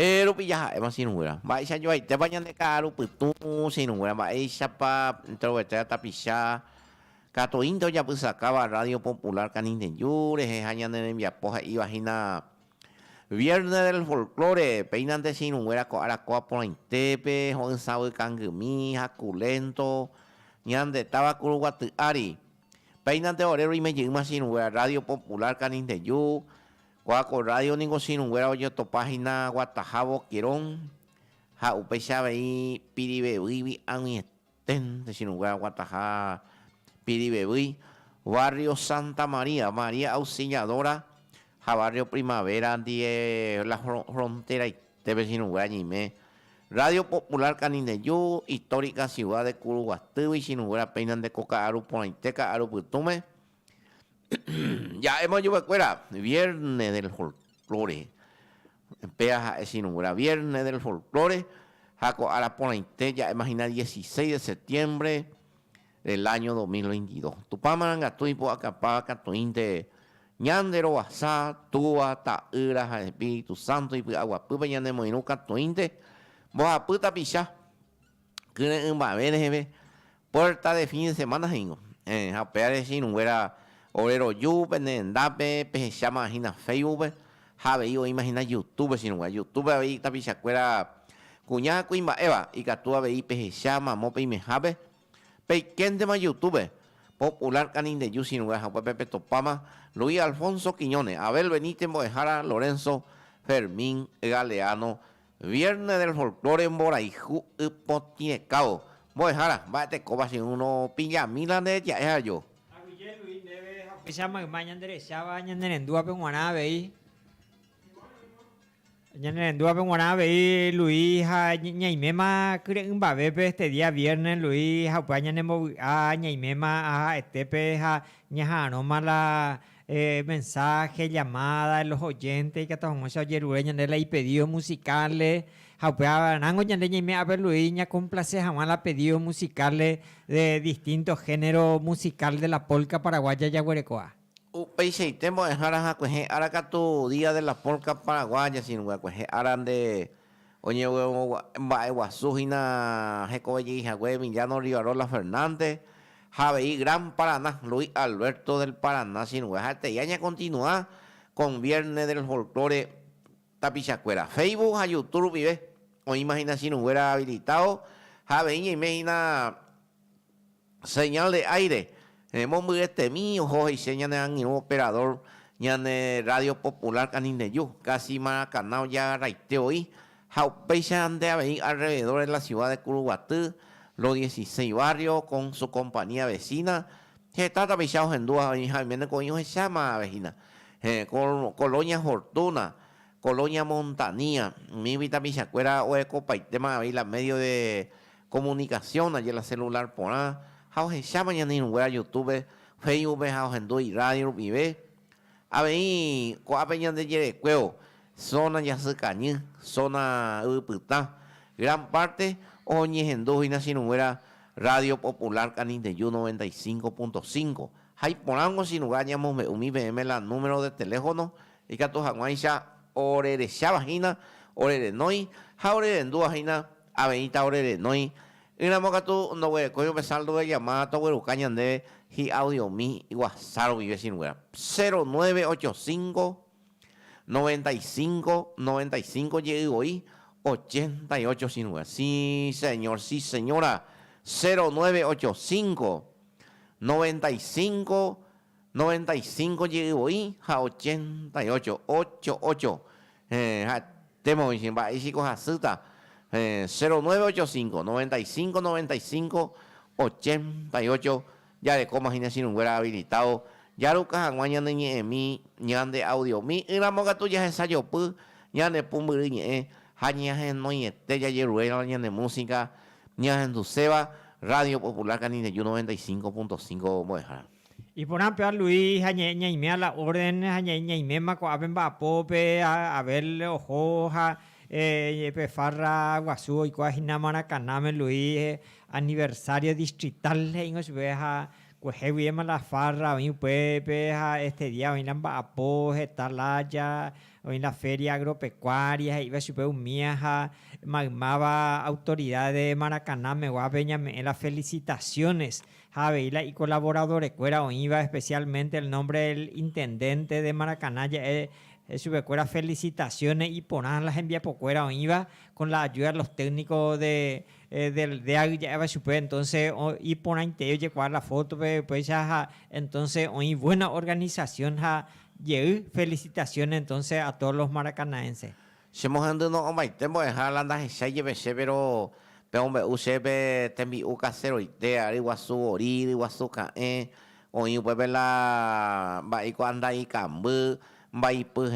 Pero pilla ema sinungura. Ba isha yo te bañan de caro putu sinungura ba isha pa introvertida tapisha. Cato Indo ya pues sacaba Radio Popular Caninde Yure, jejañan de mi apoja y vagina. Viernes del folclore, peinan de sinungura co aracoa por intepe, joven sabe cangumi, jaculento, ñan de tabacuru guatuari. Peinan de orero y me llama sinungura Radio Popular Caninde Yu. Cuaco radio ningo sinungüera oye to página guatajabo quirón ja upecha veí piribebi anisten de sinungüera guatajá piribebi barrio Santa María María Auxiliadora ja barrio Primavera die la frontera y tebe sinungüera ñime Radio Popular Canineyu histórica ciudad de Curuguatú y sinungüera peinan de Coca Aru Ponaiteca Aru Putume. Ya hemos yo fuera viernes del folclore. Empea sinungura viernes del folclore. Jaco a la ponente ya imagina 16 de septiembre del año 2022. Tupamaranga tuipo acapá catuinte ñandero asá tua taira Espíritu Santo y agua pupa ñandemo inu catuinte. Boa puta picha. Que un babene puerta de fin de semana jingo. Japea de sinungura Orero YouTube, Ndape, Pejama, Imagina Facebook, Javeio, Imagina YouTube, sino YouTube, ahí tapichacuera, Cuña, Cuimba, Eva, y Catúa, Veí, Pejama, Mope y Mejabe, Pequende más YouTube, Popular Canin de Yu, sino Pepe Topama, Luis Alfonso Quiñones, Abel Benítez, Mojara, Lorenzo, Fermín, Galeano, Viernes del Folclore en Boraiju, Potinecao, Mojara, Bate Coba, sin uno pilla, Milan de ya es yo. Sama mañana derechaba ñandere ndua pe guana vei ñandere ndua pe guana vei Luis ha ñaimema kre umba pe este día viernes Luis ha pa ñanemo a ñaimema a este ha ñaja no mala mensaje llamada de los oyentes que todos muchos yerueños ñandere y pedidos musicales ha pa nango ñandere ñaime a Luis ña complace jamás la pedidos musicales de distintos géneros musical de la polca paraguaya yaguarecoa. Upeixe y temo dejar a cueje aracatu día de la polca paraguaya sin cueje aran de oye guasujina jecovelli jagüe Villano Rivarola Fernández Javeí Gran Paraná Luis Alberto del Paraná sin huejate y aña continúa con Viernes del Folclore Tapichacuera Facebook a YouTube vive o imagina si no hubiera habilitado Javeí imagina señal de aire. Tenemos muy este mío, Jorge, y señan un operador, ñane Radio Popular Canineyu, casi Maracanao ya raiteo y Jaupecha ande a venir alrededor de la ciudad de Curuguatú, los 16 barrios con su compañía vecina, que está tapichado en dos, Jaime Coño se llama vecina, Colonia Fortuna, Colonia Montanía, mi vida pichacuera o ecopa y tema de la medio de comunicación, allí la celular por ahí. How se llama ya ni lugar YouTube, Facebook, how en y radio vive. A ver, coa peña de Yerecueo, zona ya se cañé, zona Uputa, gran parte, oñe en dos y nací nuera Radio Popular Canin de Yu 95.5. Hay ponamos si no ganamos un IBM la número de teléfono y que a tu jaguaisha orere shabajina, orere noi, jaure en dos ajina, avenita orere noi. Y la moca tú no voy a coger un saldo de llamada, todo el cañan de y audio mi y WhatsApp vive sin lugar. 0985 95 llegó y 88 sin lugar. Sí, señor, sí, señora. 0985 95 llegó y 88. Temo y sin va y chicos azuta. 0985 95 88 ya de cómo imagina si no hubiera habilitado ya lucas aguañan de mi ñan de audio mi y la moga tuya es ensayo pu ñan de pumburiñe hañas en no y este ya yeruela ñan de música ñan en tu seba Radio Popular Canine Yu 95.5 mueja. Y por ejemplo, Luis, ñaimea la orden, ñaimema con abenba pope, a ver ojoja. Pefarra Guazú y Cuajina Maracaname Luis aniversario distrital en su veja Cuejeviema la farra mi pepe este día vinamba apoje talaya hoy en la feria agropecuaria, iba super humía, magmaba autoridades de Maracaná, me voy a en las felicitaciones, Javeila y colaboradores, cuera o iba especialmente el nombre del intendente de Maracaná, Subecuera felicitaciones y poner las envía por cuera o iba con la ayuda de los técnicos de Aguilla Super, entonces y poner interior llevar la foto pues ya entonces hoy buena organización felicitaciones entonces a todos los maracanaenses. Somos andando no maitemo dejar la anda se lleve pero hombre usebe tembi casero idea ari guasu ori guasu cae hoy pues la va y cuando ahí cambu va y pues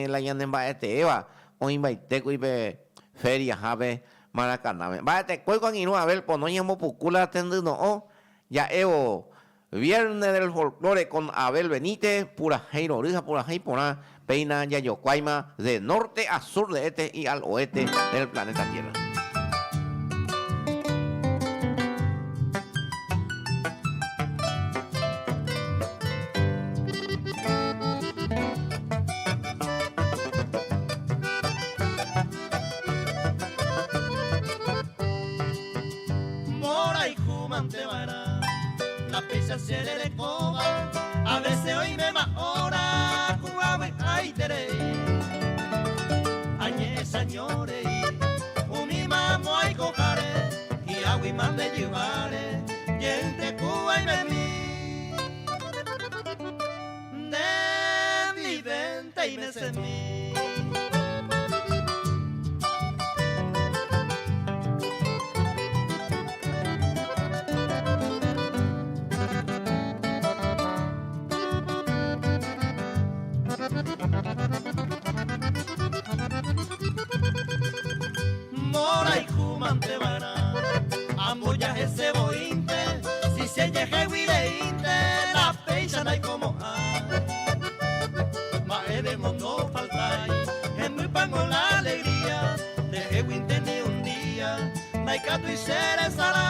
la llanden va este eva hoy va y te cuibe feria jabe Maracaná va te cuigo con ino a ver pues no llamo pucula tendido no ya evo viernes del folclore con Abel Benítez pura heiro rija pura heipona peina Yayocuaima de norte a sur de este y al oeste del planeta Tierra. La pesa se le coba, a veces hoy me más hora, cuabe ay tere, añe señores, umi mamo ay cojare, y agui mande llevare, gente cuba y me mi, de vivente y me semí. Mora y Jumante vara, amboya ese bointe, si se llegue huireinte, la pecha no hay como mae de mundo faltai, en muy pango la alegría, de huinte ni un día, naikato y serezará,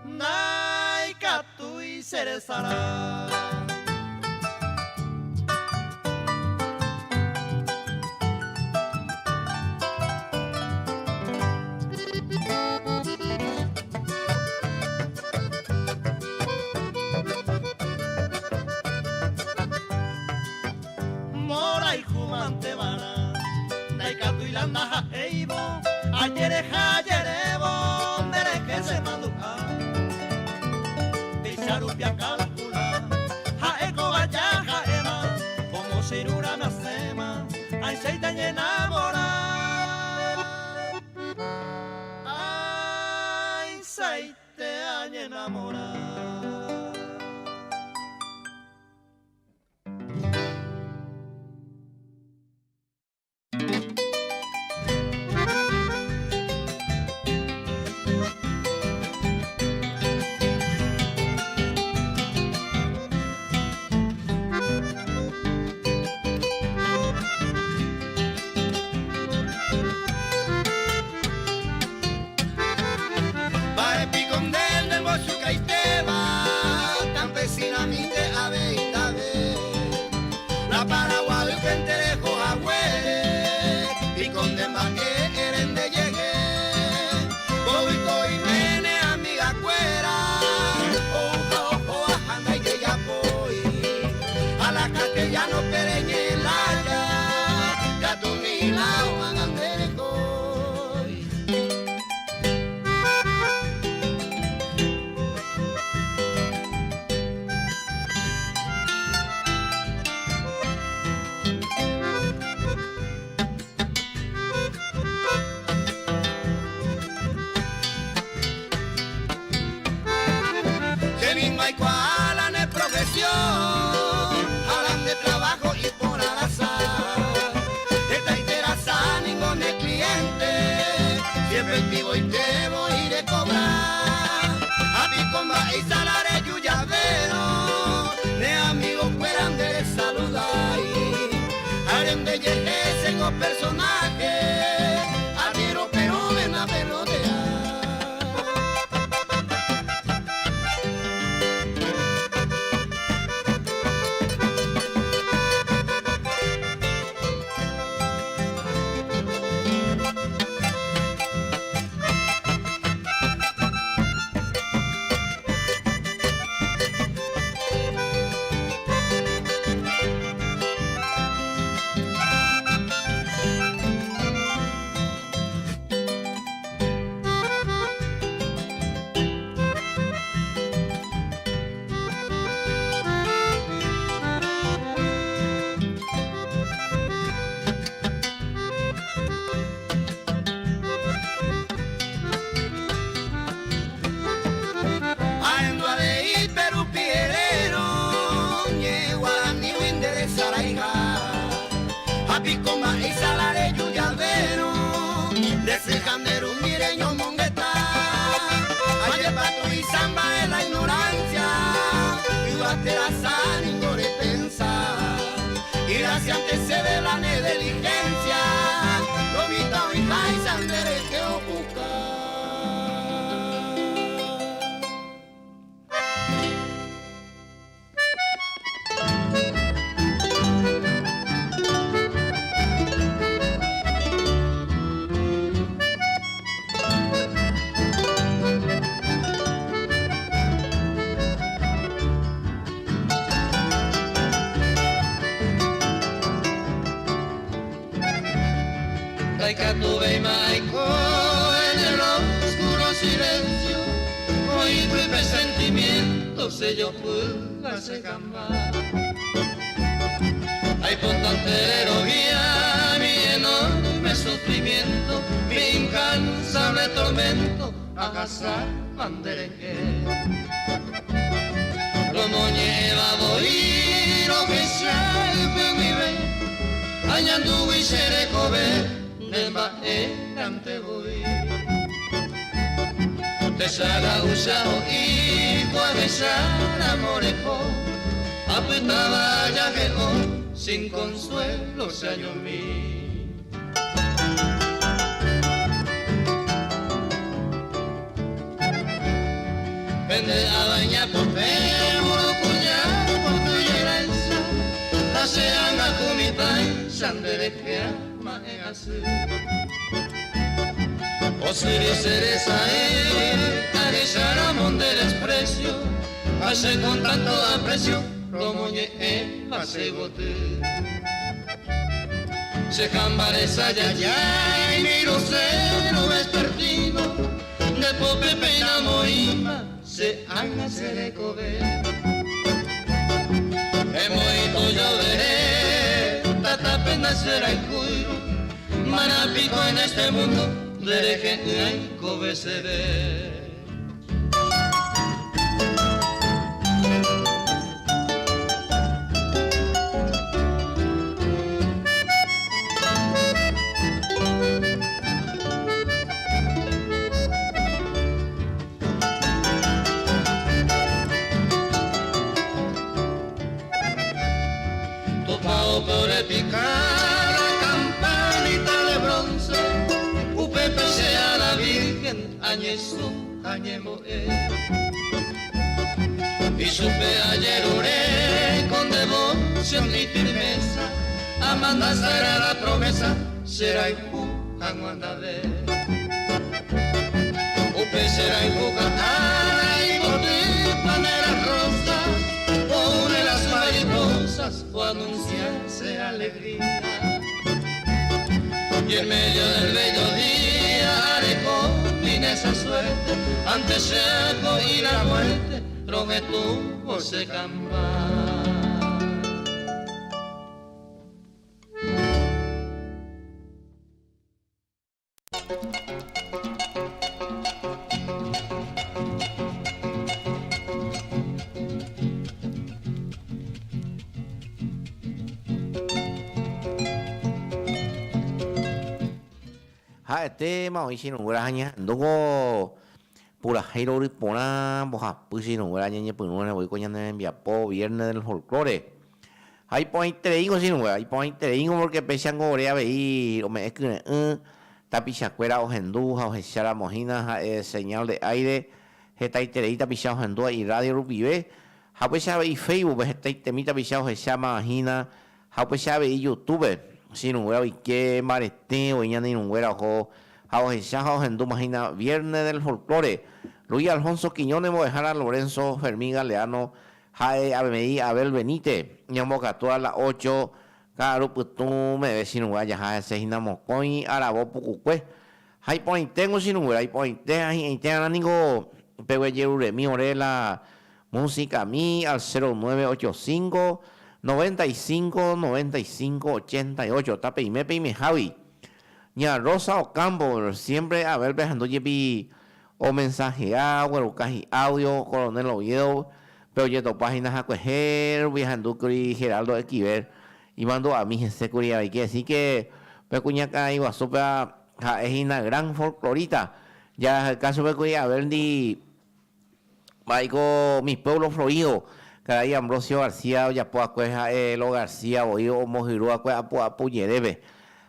naikato y serezará. Naha eibo, ayer hayerebo, mere que se manduca, pisarupia calcula, jaeco vaya jaema, como sirura me asema, ay se te enamora, ay se te enamora. Hablan de trabajo y por al azar. Esta interesa ningún de cliente. Siempre vivo y te voy a ir a cobrar. A ti con va y salario yo ya veo. De amigos fueran de saludar. Harem de ese con personaje. Adhiero pero ven a pelotear. Taikatu Beimaiko en el oscuro silencio, oí tu presentimiento, se yo pueda se jamás. Hay pontantero guía mi enorme sufrimiento, mi incansable tormento, a cazar banderengue. Como lleva voy lo que salve mi ve, añandu y seré cobe, de ante voy. Te saga usado y tu avesar amores po, apretaba ya que hoy, sin consuelo se halló en mí. Vende a bañar por puro cuñar por tu lleganza, pasean a comitai, sandere que ama en azul. O siri cereza arizar amón del desprecio, hace con tanto aprecio, como ye pase bote. Se cambareza ya ya y miro cero vespertino, de pope pena moima, se haga se le cobe. Emoito yo veré, tata pena será el cuiro, manapico en este mundo, dereje en cobe se ve. Por picar la campanita de bronce, Upepe sea la Virgen, añesu, añemoe. Y supe ayer oré con devoción y firmeza, Amanda será la promesa, será y Juan Upe será y Juan, ay, por ti paneras rosas, pone las mariposas, o anunciarse alegría. Y en medio del bello día haré con esa suerte, ante seco y la muerte, troje tuvo se cambar. Tema hoy si no hubiera aña luego pura jairo ripona boja pues si no hubiera aña pues no voy coñando en Viapo viernes del folclore hay point treingo si no hubiera hay point treingo porque pesan gorea veí o me es que tapichacuera o genduja o hechara mojina señal de aire está itereita pichao gendúa y radio rupibe ha pues sabe y Facebook pues está temita pichao se llama magina ha pues sabe y YouTube si no hubiera que marete o ña ni no hubiera ojo en tu imagina viernes del folclore Luis Alfonso Quiñones Mojara Lorenzo Fermín Galeano Jae Abemei Abel Benítez Ñamoca todas las 8 Caro Putum me vecino Guaya Jae Sejina Mocoy Arabo Pucucue Jai Pointengo si no hubiera hay pointe ahí amigo Pegue Yerure mi orela música a mí al 0985 95 95 88 tape y me Javi Ña Rosa Ocampo siempre a ver dejando llevi o mensaje agua casi audio Coronel Oviedo pero yo páginas a coger viajando con Geraldo Equiver y mando a mi seguridad y que decir que pecuñaca iba sopa es una gran folclorita ya el caso de a ver ni Maico mis pueblos floridos Caray Ambrosio García ya pueda cueja Elo García o Mojirúa cueja Puyerebe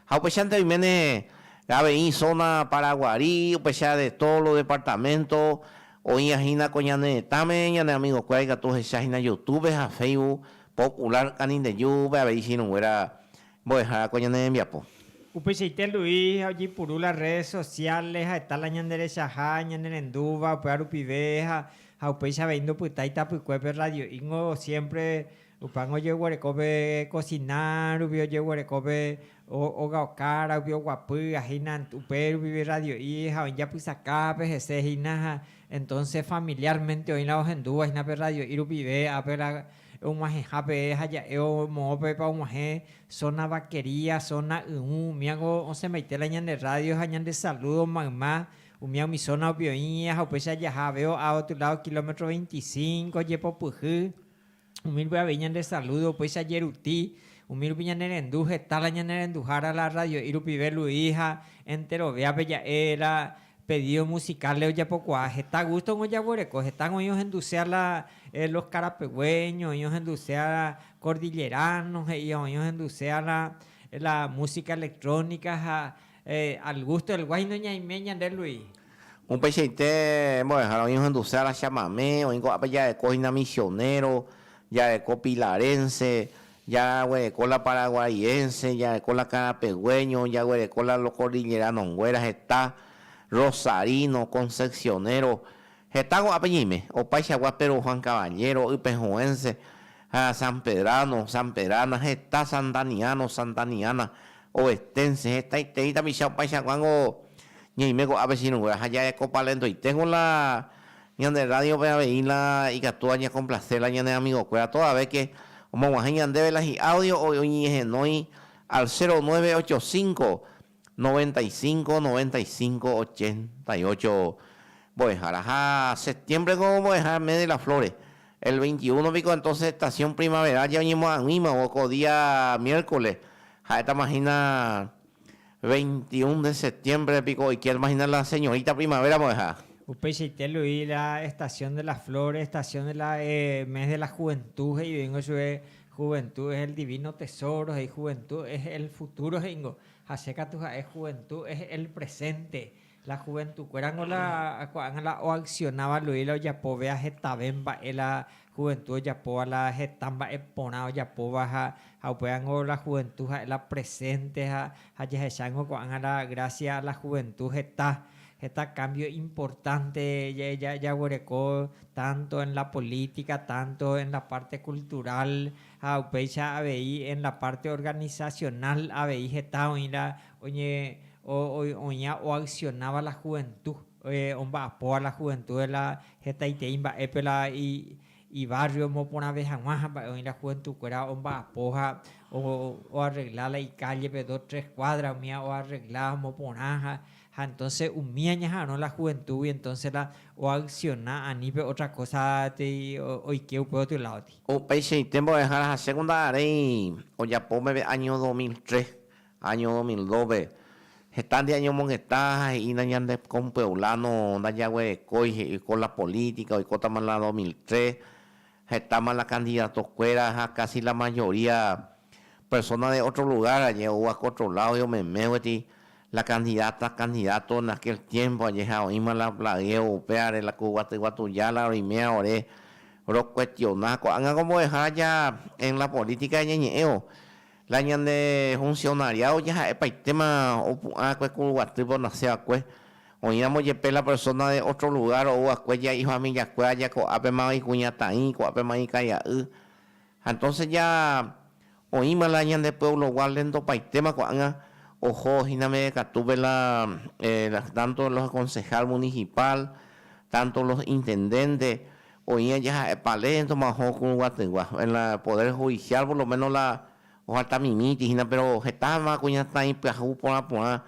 Jaupechante Jiménez Gabeí zona Paraguarí Upecha de todos los departamentos hoy ajina coñane tame ñane amigos cueja tu ejina YouTube a Facebook popular canin de lluvia a ver si no hubiera voy a dejar coñane enviapo Upecheite Luis allí por las redes sociales está la ñandere Shajá ñandere Enduba Puarupiveja Upecha veindo putaita pucuepe radio ingo siempre Upan oye huerecope cocinar, ubio oye huerecope o cara, ubio guapu, ajinan uper, ubio radio hija, ya pues acá, ese hinaja. Entonces familiarmente hoy la hojendúa, hina per radio, irupibe, apera un maje jape, haya eo mope pa un maje, zona vaquería, zona miago, se mete la ñan de radio, hañan de saludo, mamá. Umia mi zona opioía, o pues ya veo a otro lado, kilómetro 25, yepo pujú. Umil veñan de saludo, pues ayer uti. Umil veñan en enduje, tal añan en endujar a la radio, irupibe hija, entero, vea bella era, pedido musical, leo ya poco aje. Está gusto en ya boreco, están ellos enducear los carapegüeños, ellos enducear cordilleranos, ellos enducear la música electrónica, al gusto del guayno ñaimeña de Luis. Un pecheite, bueno, ahora mismo en la chamamé, o en ya de cojina misionero, ya de copilarense, ya de cola paraguayense, ya de cola carapegüeño, ya de cola los cordilleranos, güeras, está rosarino, concepcionero, está guapeñime, o paichagua pero Juan Caballero, ipejuense, San Pedrano, San Pedrana, está santaniana, oestense, está iteita michao paichaguango, ñeimego a vecino, güeras, allá de copalento, y tengo la ñan de radio para veírla y que actúa ña con placer la ñan de amigo cuera toda vez que como guajeñan de velas y audio hoy hoy al 0985 95 95 88 voy a dejar a septiembre como voy a dejar mes de las flores el 21 pico entonces estación primavera ya venimos a mismo o día miércoles a esta imagina 21 de septiembre pico y quiero imaginar la señorita primavera voy a dejar. Upechitelo y la estación de las flores, estación de la mes de la juventud, y vengo su juventud es el divino tesoro, y juventud es el futuro, vengo. Haseca tu es juventud, es el presente. La juventud, cuando la o accionaba Luis, ya povea jetabemba, la juventud ya poa la jetamba eponado, ya poa la juventud, la presente, la gracias a la juventud, este cambio importante ya huerecó tanto en la política, tanto en la parte cultural, en la parte organizacional, o accionaba la juventud, apoya la juventud de la y barrio mo por una vez jamás la juventud que era apoja o arreglar la calle de 2-3 cuadras o arreglar mo por entonces un miaña no la juventud y entonces la o acciona a nivel otra cosa te hoy que por otro lado o país tiempo dejar la segunda o ya pome año 2003 año 2002 están de año mon está y nañan de con peulano ya güey con la política hoy cota más la 2003 está más la candidatos fuera casi la mayoría personas de otro lugar allá o a otro lado yo me metí la candidato en aquel tiempo, allá oímos la plagueo, upeare, la cubatuyá, la orimea, ore, oro cuestionaco, hagan como dejar ya en la política de ñeñeo, la ñan de funcionariado, ya es para el tema, o cubatuyá, nace a cue, oíamos yepe la persona de otro lugar, o a cue ya hijo a mí, ya cue, ya coape más y cuñataín, coape más y calla, entonces ya oímos la ñan de pueblo, guardando para el tema, cuando ojo, jiname tuve tanto los concejal municipal, tanto los intendentes, hoy ya palento más con Guategua, en la poder judicial por lo menos la ojalá mimiti, pero estaba cuña está ahí por la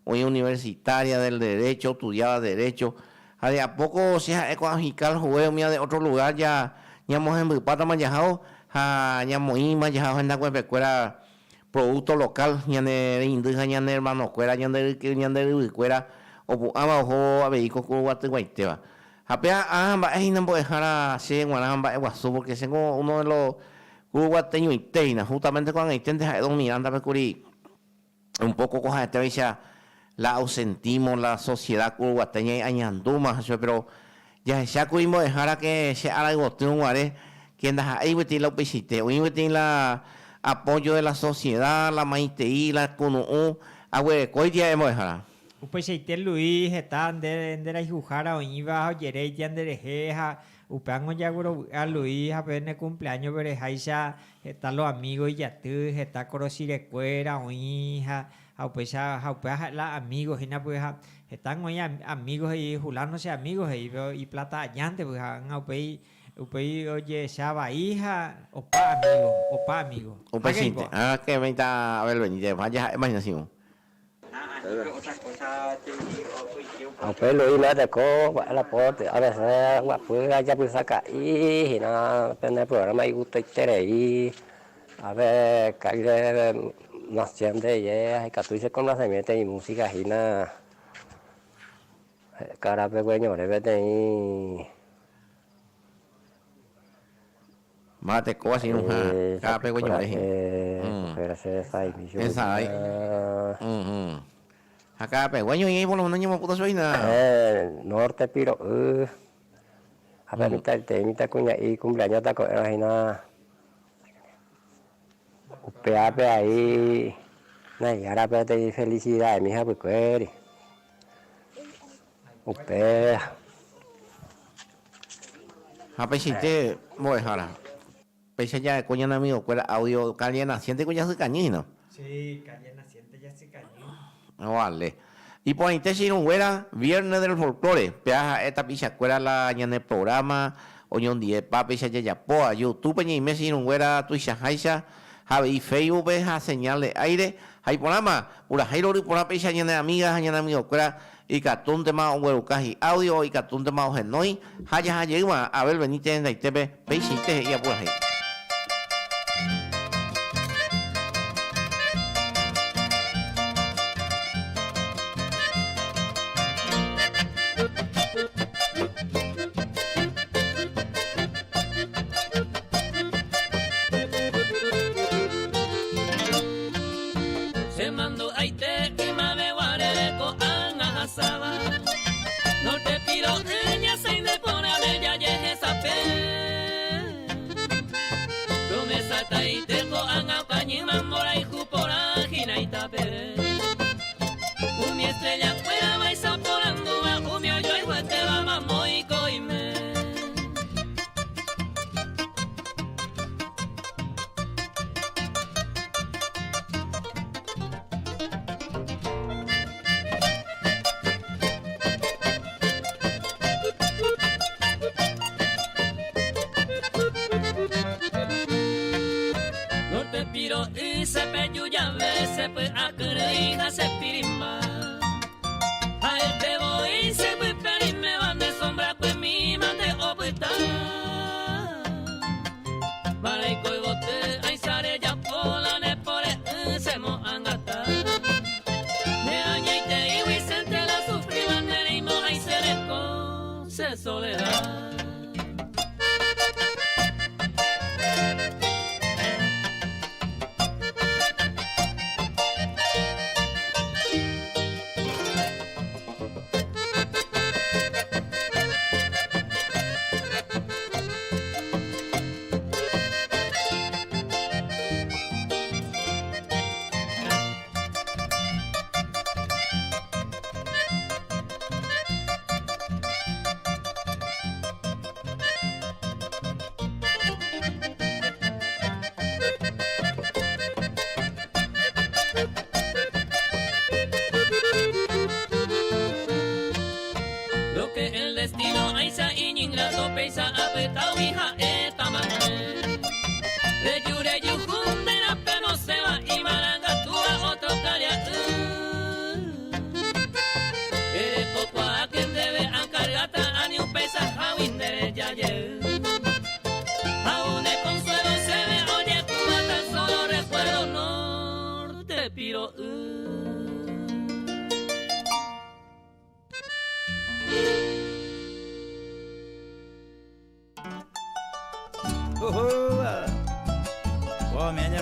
hoy universitaria del derecho, estudiaba derecho, a poco si es fiscal juego mía de otro lugar ya hemos en Bupata Mayajao, ya moí Mayajao en la cuepecuera producto local ñane indígena ñane hermano cuera ñane cuera o ama ojo a vehículo cuate guaiteba apea amba es no puede dejar a se guanamba es guaso porque tengo uno de los guateños y teina justamente cuando intentes a don Miranda Pecuri un poco coja esta vez la ausentimos la sociedad guateña y añanduma pero ya se cuimos dejar a que se haga algo triunfare que anda ahí vete la pisite o vete la apoyo de la sociedad, la maiteí, la cunu, agüe, ¿cuál día hemos dejado? Pues si te Luis está en la Ijujara o iba a Yerey de Anderejeja upeango ya a Luis a ver el cumpleaños pero ya están los amigos y ya tú está corosire cuera o hija a pues ya la amigos y na pues están hoy amigos y julándose amigos y plata allante pues a pues oye chava hija opa amigo Opa gente que me está a ver venite vaya imaginación học với lối nữa thì có gọi là có thì ở đây sẽ gặp với gia đình sa cả ý thì nó bên này vừa là mấy út tết này ở về cái nó xem thế vậy hay cả tôi sẽ có nó thành mấy tay music thì nó cả là về quê nhỏ để về đây mà te có gì không ha cà phê quay nhỏ đấy phải là sẽ sai mi es sai acá pe guaño y por lo menos no puedo soy nada norte piro a ver mitad cuña y cumpleaños ta con ahí na upea pe ahí này ahora pe te felicidad mi hija pues queri upea a pe chiste voy ahora pe ya coña amigo cuela audio caliena siente coña su cañino sí caliena siente ya se cañó. No vale. Y por ahí te hicieron fuera viernes del folclore. Peaja esta picha cuera la en el programa. Hoy un día papi se ya poa. YouTube y me hicieron fuera tu haisha. Javi Facebook a señal de aire. Hay programa. Pura jairo por una picha en amigas en amigos cuera. Y catún de más un caji audio y catún de más genoi. Haya llegado a ver venite en la ITV. Peixite y a por ahí.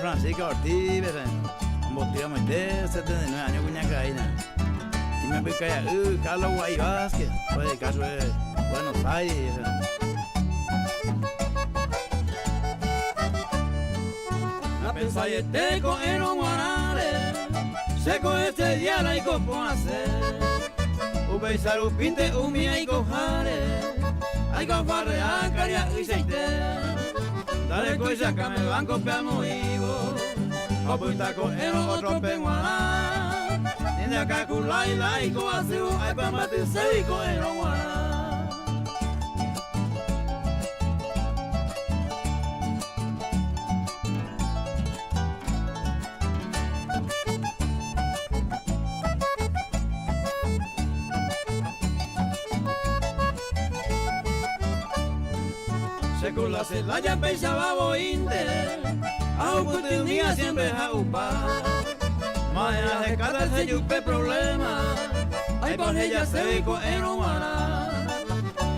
Francisco Ortiz, un botella muy de 79 años, cuñaca ahí, y me pica ya, Carlos Guay Vázquez, fue el caso de Buenos Aires. A pensar y este con el guanare, seco este día la y con hacer, un pensar un pinte, un mía y cojare, hay que farrear, caria y seite. Dale coisa que me van copiando higo. Apunta con el otro penguana. Ni acá con la y con así, hay para matarse y con el guana. Con la celaya pensaba bointe, a un día siempre a upar. Mañana de cada se yupe problema, hay por ella se rico en humana.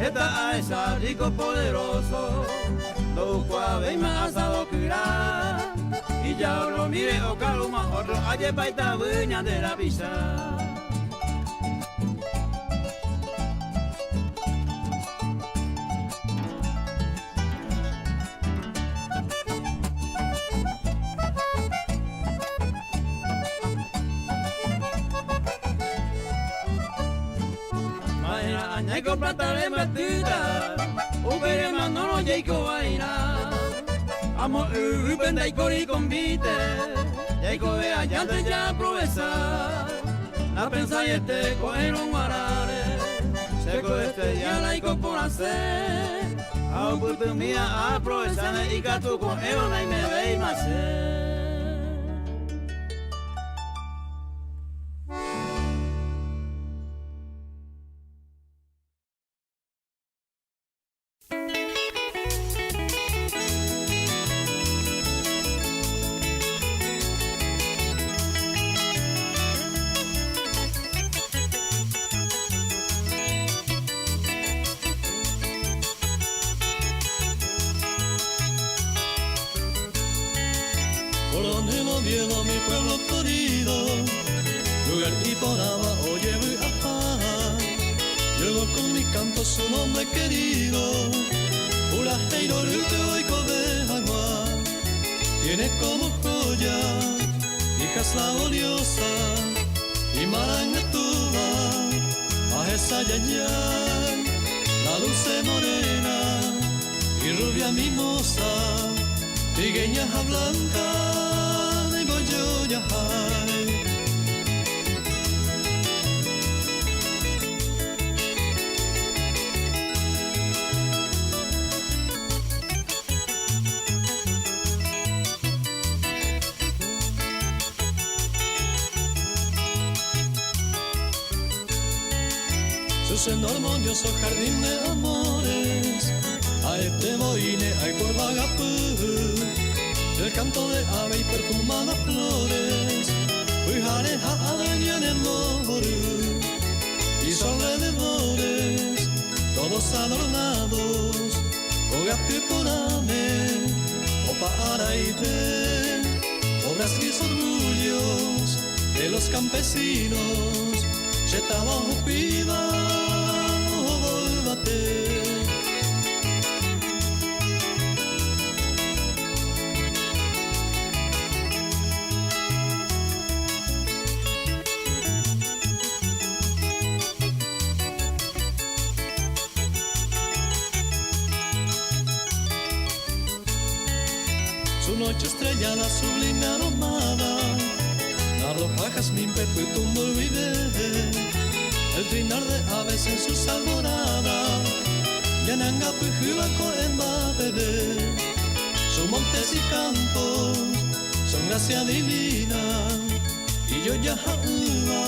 Esta a esa rico poderoso, lo cual ve más asado que irá. Y ya lo mire o caluma, otro ayer baita buena de la pisa. Jaiko plata le matita, ubere manolo jaiko vaina. Amo uben daiko y convite, jaiko vea llante ya aprovechar. La pensa y este coger un guarare, seco este ya laico por hacer. A oportunidad aprovechar y gato con eona y me veis más. Viendo mi pueblo querido, lugar y por abajo llevo a llevo con mi canto su nombre querido. Urajeiro lute hoy de agua, tiene como joya, hijas laboriosa y marangatúa, a esa yañán, la dulce morena y rubia mimosa, trigueña blanca. Sus armonioso jardín de amores, a este moine hay por vagapú. El canto de ave y perfumadas flores, Ujares a alegría en el moru, y sus alrededores, todos adornados, Ogapi porame, Opa Araide, obras y orgullos de los campesinos, Chetaba Upiba, volvate. Noche estrellada, sublime aromada, la roja jazmín, pepo y tumbo olvidé, el trinar de aves en sus alboradas, Yananga, Pujubaco en bebé, sus montes y campos son gracia divina, y yo ya jaúba,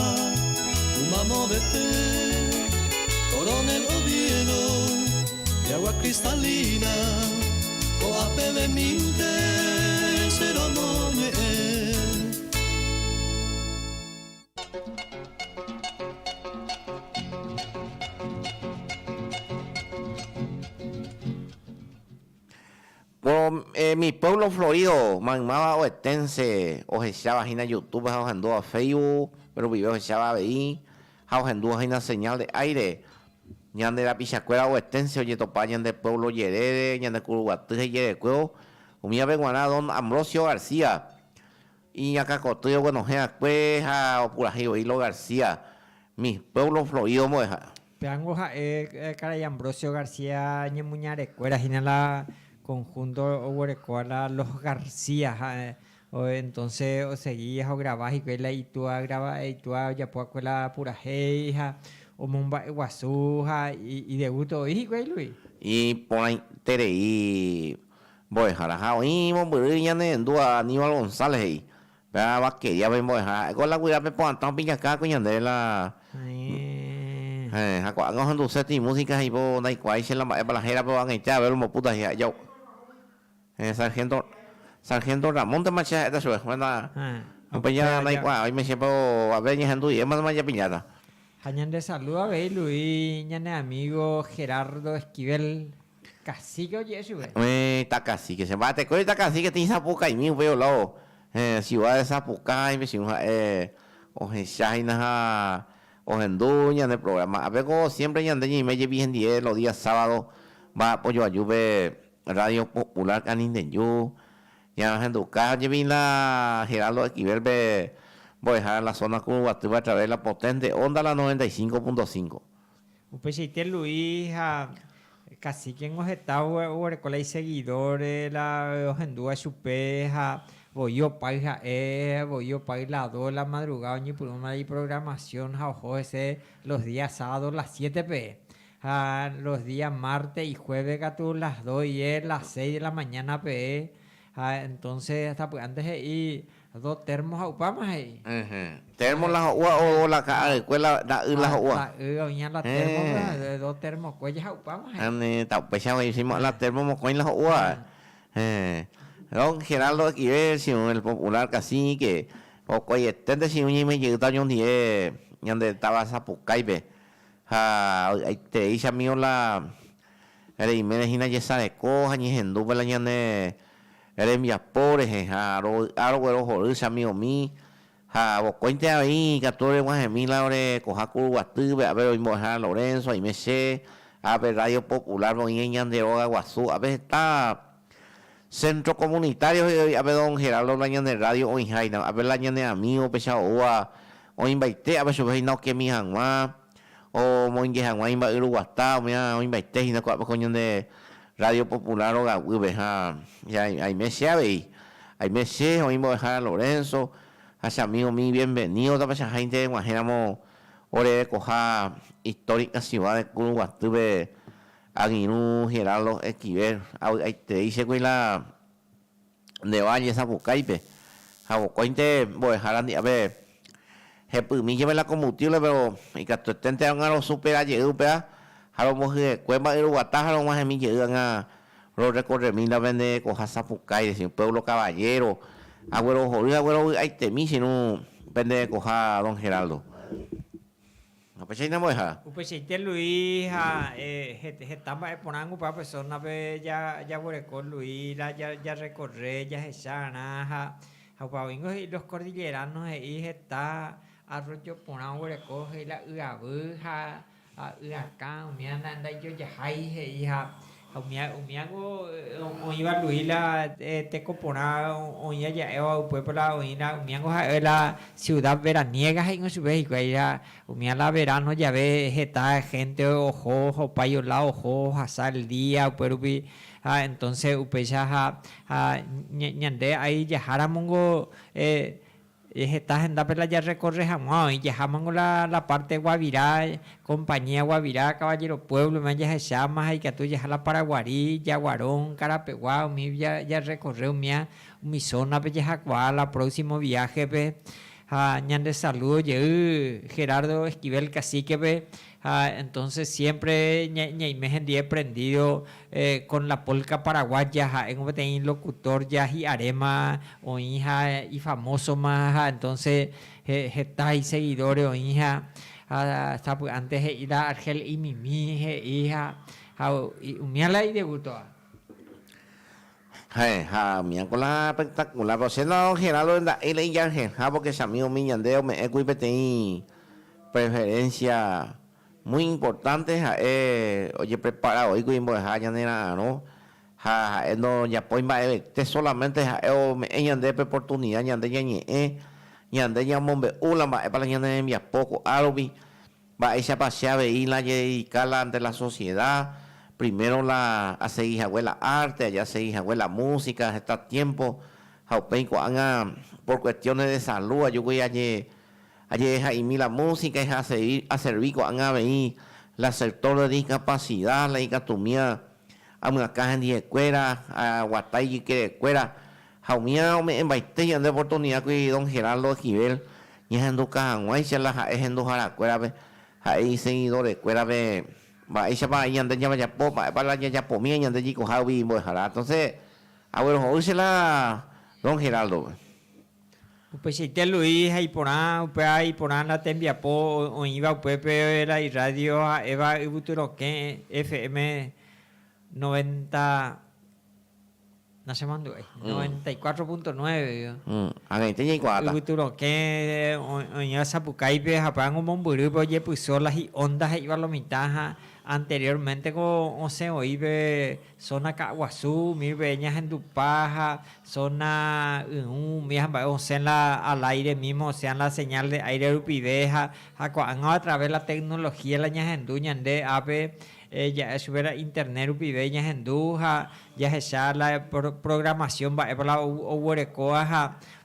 Umamo vete, Coronel Oviedo, de agua cristalina, Coape de minte. Por mi pueblo florido, Magmaba Oestense, Ojechaba Gina YouTube, Ojendó a Facebook, pero vive Ojechaba BI, Ojendó Gina señal de aire, Ñan de la Pichacuera Oestense, Oye Topañan de pueblo Yerede, Ñan de Curuguatuje Yerecueo, Umía Beguaná, don Ambrosio García, y acá Cotillo Buenojea Cueja, o Purajio Hilo García, mis pueblos floridos, moja. Peango Caray Ambrosio García Ñemuñarecuera, la conjunto Oguarecuala Los García. Entonces, o seguías o grabás y que la itua graba itua ya puedo con la pura heija o mumba guasuja y de gusto y güey Luis. Y por ahí tereí voy a dejar y moriré en dua Aníbal González ahí. Pero va que ya vemos con la cuidad me pongan tan piña acá coño de la cuando han dulce y música y vos no hay cual se la jera pero van a echar a ver los putas ya yo Sargento Ramón de Macha esta su buena pues ya no hay cual hoy me llevo a ver ya andu y es más ya piñata. Hañan de salud a ver Luis, ñane amigo Gerardo Esquivel, cacique oye eso güey. Está cacique, se va a te coger está cacique tiene Zapuca y mío veo lo ciudad de Zapuca y me si o en China o en Duña en el programa. A ver como siempre ya y me llevé en 10 los días sábados va apoyo a Juve Radio Popular Canindenyu. Ya en Ducá llevé la Gerardo Esquivel voy a dejar la zona Cuba a través de la potente onda la 95.5. Upechite Luis casi que en Ojetao o y seguidores la Ojendúa Chupeja voy yo paga la 2 la madrugada ni por una programación ojo ese los días sábados las 7 p. Los días martes y jueves gato las 2 y las 6 de la mañana p. Entonces hasta pues antes y 2 termos aupamos ahí. Termos la o la escuela la la termos de 2 termos cuellas aupamos ahí. Ta pesado hicimos la termos coin la ua. Don Gerardo aquí es el popular cacique o coye tende si un me llegó yo un día donde estaba Zapucaibe. Te dice amigo la el Jiménez Gina ya sabe coja ni en duda la ñane eres mi apore aro joder amigo mi vos cuente ahí que tú eres más mil ahora cojacu guatube a ver hoy mojar Lorenzo y me sé a ver Radio Popular no ñan de roga guasú a ver está centro comunitario a ver don Gerardo la ñan de radio hoy jaina a ver la ñan de amigo pesado o invité a ver su vecino que mi janwa o moinge janwa imba uruguasta o invité y no coño de Radio Popular o Gaúbe, ya hay meses hay meses hoy me dejar a Lorenzo, hacia amigo mío bienvenido, también esa gente de Guajeramo, ore coja histórica ciudad de Curuguatube, Aguinú, Gerardo Esquivel, te dice que la de Valle Zapucaipe, Jabocointe voy a dejar a ver, mi lleve la combustible, pero y que tú estén a los super ayer, a lo mejor cueva el guataja lo más de mí llegan a los recorrer mil la vende coja Zapucay decir pueblo caballero abuelo jodido hay temí si no vende coja don Gerardo no pues ahí no me deja pues Luis estamos poniendo para personas ya con Luis ya recorrer ya se sana y los cordilleranos ahí está arroyo ponando recoge la uabuja acá anda yo ya hay hija umiago iba Luis la te compona oía ya pues por la oína umiago la ciudad veraniega en su vez y ya umia la verano ya ve está gente ojo payo la ojo hasta el día pero entonces upecha ñande ahí ya jaramongo esta agenda pela ya recorre jamás y ya jamás la parte de Guavirá, compañía Guavirá, Caballero Pueblo, me ya se llama y que tú ya la Paraguarí, Yaguarón, Carapeguá, mi ya recorre mi zona pe ya la próximo viaje pe ñande saludo Gerardo Esquivel cacique pe entonces siempre me he prendido con la polca paraguaya en un locutor ya y arema o hija y famoso más entonces está ahí seguidores o hija hasta antes de ir a Argel y Mimi hija la y debutó miércoles espectacular pero si no Gerardo él y Ángel porque es amigo mío andeo me he cuipete preferencia muy importante oye preparado hoy que voy a dejar ya no no ya pues te solamente ella de oportunidad ya de ya mombe ula para ya de envía poco algo va ella pasea veíla y dedicarla ante la sociedad. Primero a seguir abuela arte, allá seguir abuela música, está tiempo, por cuestiones de salud, yo voy allí la música, es a servir con la sector de discapacidad, la dicatomía, a una caja de escuela, a Guatay que de escuela, jaumía en baite y en de oportunidad que don Gerardo Esquivel, y es en tu caja, guay, se la es en tu jara escuela, ahí seguidores escuela, va ella para allá antes ya para la ya pomía y antes chico Javi entonces abuelo hoy se la don Geraldo pues si te Luis ahí por la tembia o iba Pepe la y radio Eva y futuro que FM 90 no se mandó 94.9 a gente ya igual futuro que oña Sapucaipe Japán un bomburu oye pues las y ondas iba lo mitad anteriormente con se oíbe zona Caguazú, mi veñas en Dupaja, zona o sea al aire mismo, o sea la señal de aire Rupideja, a través de la tecnología la ñas en Duñande, ave ya subir internet Rupideñas en Duja, ya esa la programación va para la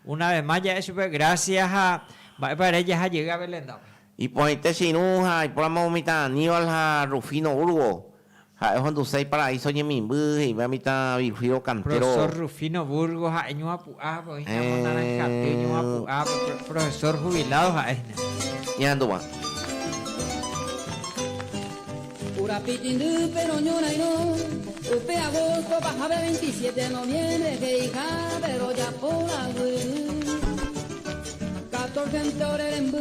una vez más ya sube gracias a para ella llega a Belenda. Y por ahí te sinuja, y por la mamita Aníbal a Rufino Burgo. Es cuando se para ahí soy mi bus y me amita Virgilio Cantero. Profesor Rufino Burgos, profesor jubilado. Ya ando más. Urapitindu, pero ñoraino, upe agosto, bajaba 27 de noviembre, que hija, pero ya por la 14 en Torerembú.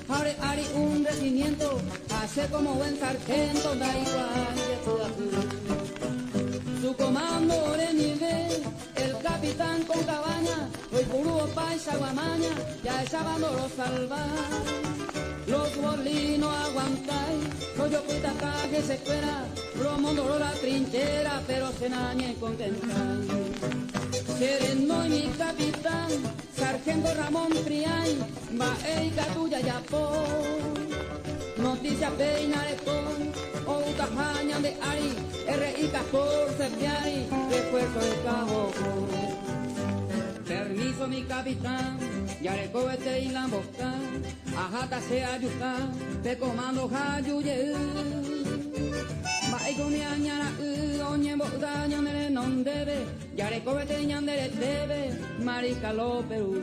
Ahora hay un regimiento, hace como buen sargento, da igual de toda su comando de nivel, el capitán con cabaña, hoy puro paisa guamaña, ya echábamos los salvar. Los bolinos aguantáis, los yocuitas que se fuera, los mondoros la trinchera, pero se nañe contentan. Sereno y mi capitán, sargento Ramón Priay, va eica tuya ya por. Noticia peina de con, o utajaña de Ari, RI-14 Piari, refuerzo de cabo. Permiso mi capitán, ya le cobete y la boca, ajata se ayuda, te comando jayuye. Vai con mi añana, oñe boda, ñandere non debe, ya le cobete ñandere debe, marica lo Perú.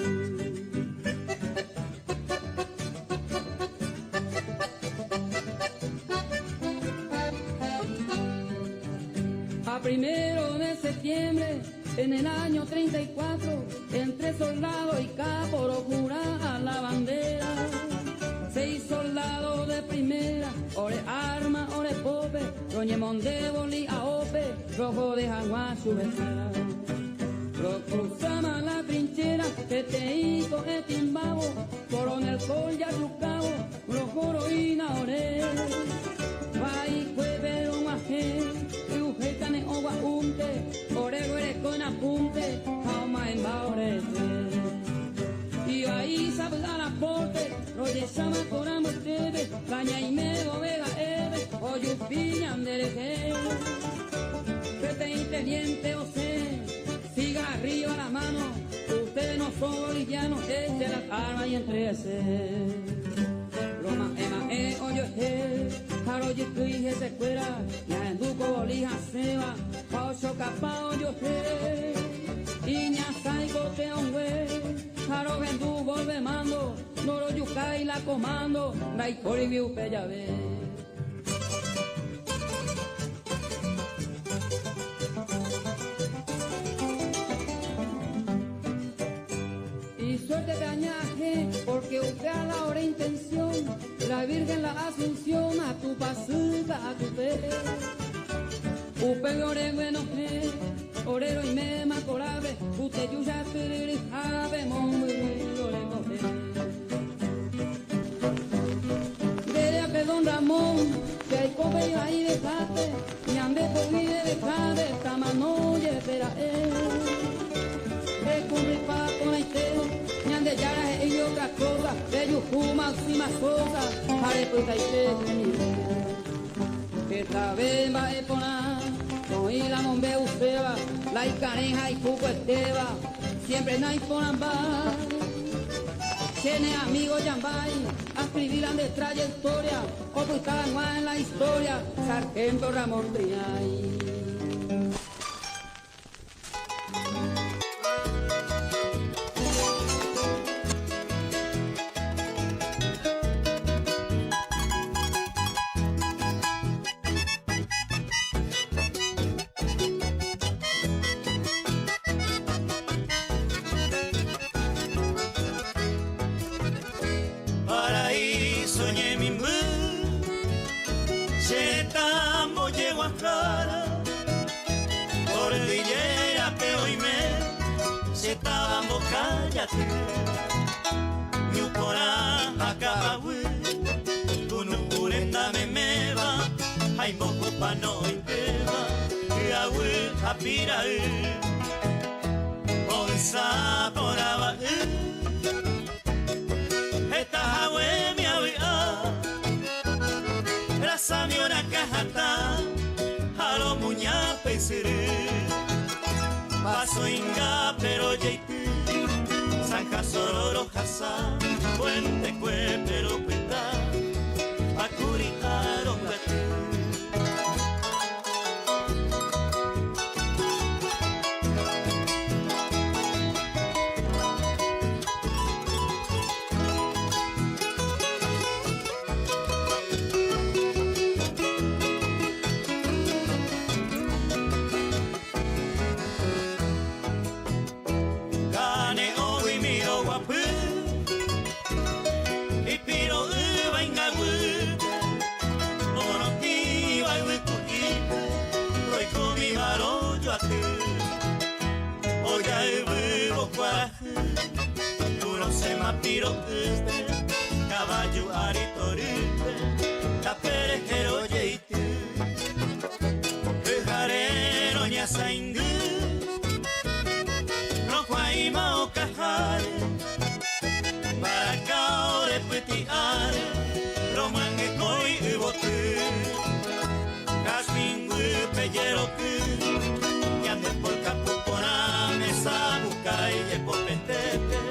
A 1 de septiembre, en el año 34, entre soldado y capo jura la bandera. 6 soldados de primera, ore arma, ore pope, roñemón de boli a ope, rojo de jaguar su besera. Lo cruzamos la trinchera, que te hizo el timbabo, coronel Col ya su cabo, rojo roína ore. Vai cuevero majé, ujecane ogua unte, orego ere con apunte, jauma en baorete. Y ahí sabe dar aporte, roye sama coramo tebe, caña y medo vega eve, oyu piñan dereje. Prete inteliente o sé, siga arriba la mano, ustedes no son bolivianos, eche las armas y entrese. Roma ema oyo Haro yikuy se cuera, ya en duco bolija seba, paocho capa oyo iña saigo te onwe, haro vendu volve mando, noro yukai la comando, dai cori viu pellave. Y suerte cañaje, porque usted a la hora intención, la Virgen la Asunción a tu pasita, a tu fe. Upe ore bueno orero y me macorabe, usted yuya tiriri ave monguero le coge. Dere a que don Ramón, que hay cobe ahí de cate, y ande por mí de cate, tamanoye espera él. Con el pato en el teo, ñande yara y otra cosa, Yukuma, Simasosa, Areputa y esta vez va a poner, con la mombe useba, la icaneja y cuco esteba, siempre no hay ponamba. Tiene amigos Yambay, escribirán de trayectoria, o pues en la historia, Sargento Ramón Triay. Paso inga pero jeiti Sanja sororo hasa Puente kue pero peta Akuri arong gati Piro este caballo aritorite taperejero yeite pejarero ñasaingu rojuaima o cajare para caore petiare romangue coi ubote casmingu pellero que yande por capupona mesa bucay y popetete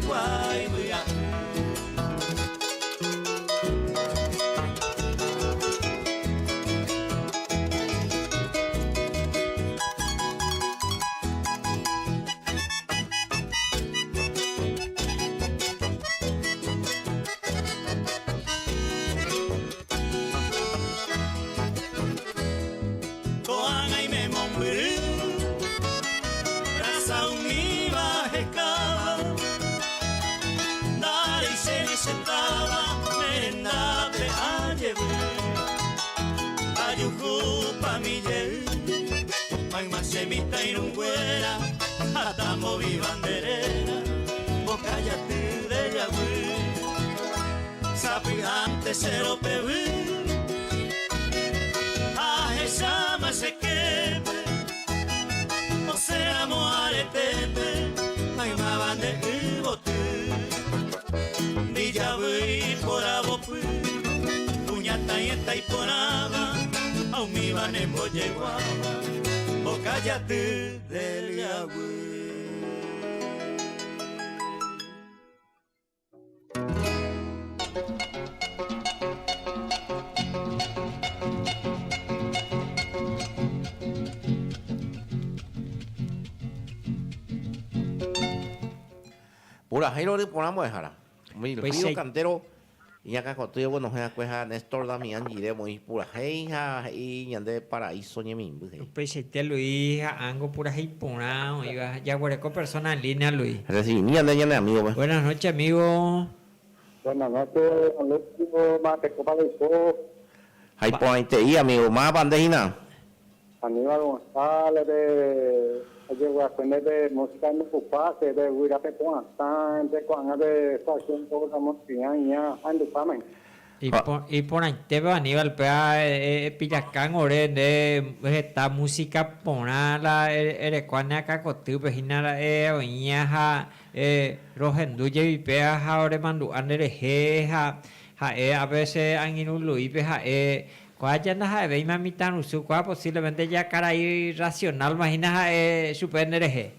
Guay, voy a Coana y me mombré Raza univa jecaba sentaba merenda pe ayewe ayuju pa mi ye ay más semita y nunguera hasta movi banderera boca ya te de yawe sapi antes cero pewe a esa más se quepe o sea moaretepe ay más bande y bote ya voy por abopu, puñata y esta y ponaba, aún mi van en bolleguaba, o cállate del yagüe. Pura Jairo de Ponamo de Jara. Mira, Pues pido sí. cantero y acá contigo bueno es cueja Néstor Damián Gire muy pura heija y ande paraíso ñemin. Pues Luis, Ango pura hipona, oiga, ya guareco persona en línea, Luis. Recibí ni ande ñane amigo. Pues. Buenas noches, amigo. Buenas noches, amigo, más te copa de todo. Hay ponente y amigo más bandejina. Aníbal González de llegó a aprender de música en Pupase, de Huirape Puantán, de Cuanga de Fashion, todo la música ya, ando pamen. Y por ahí te va Aníbal, pea, pillacán, ore, de esta música, pona, la, erecuana, cacotu, pejina, oñaja, rohendu yevipea ha ore mandu anderehe ha a veces han ido luipe cuaya ha ve mamitan usu cua posiblemente ya cara irracional imagina super nereje.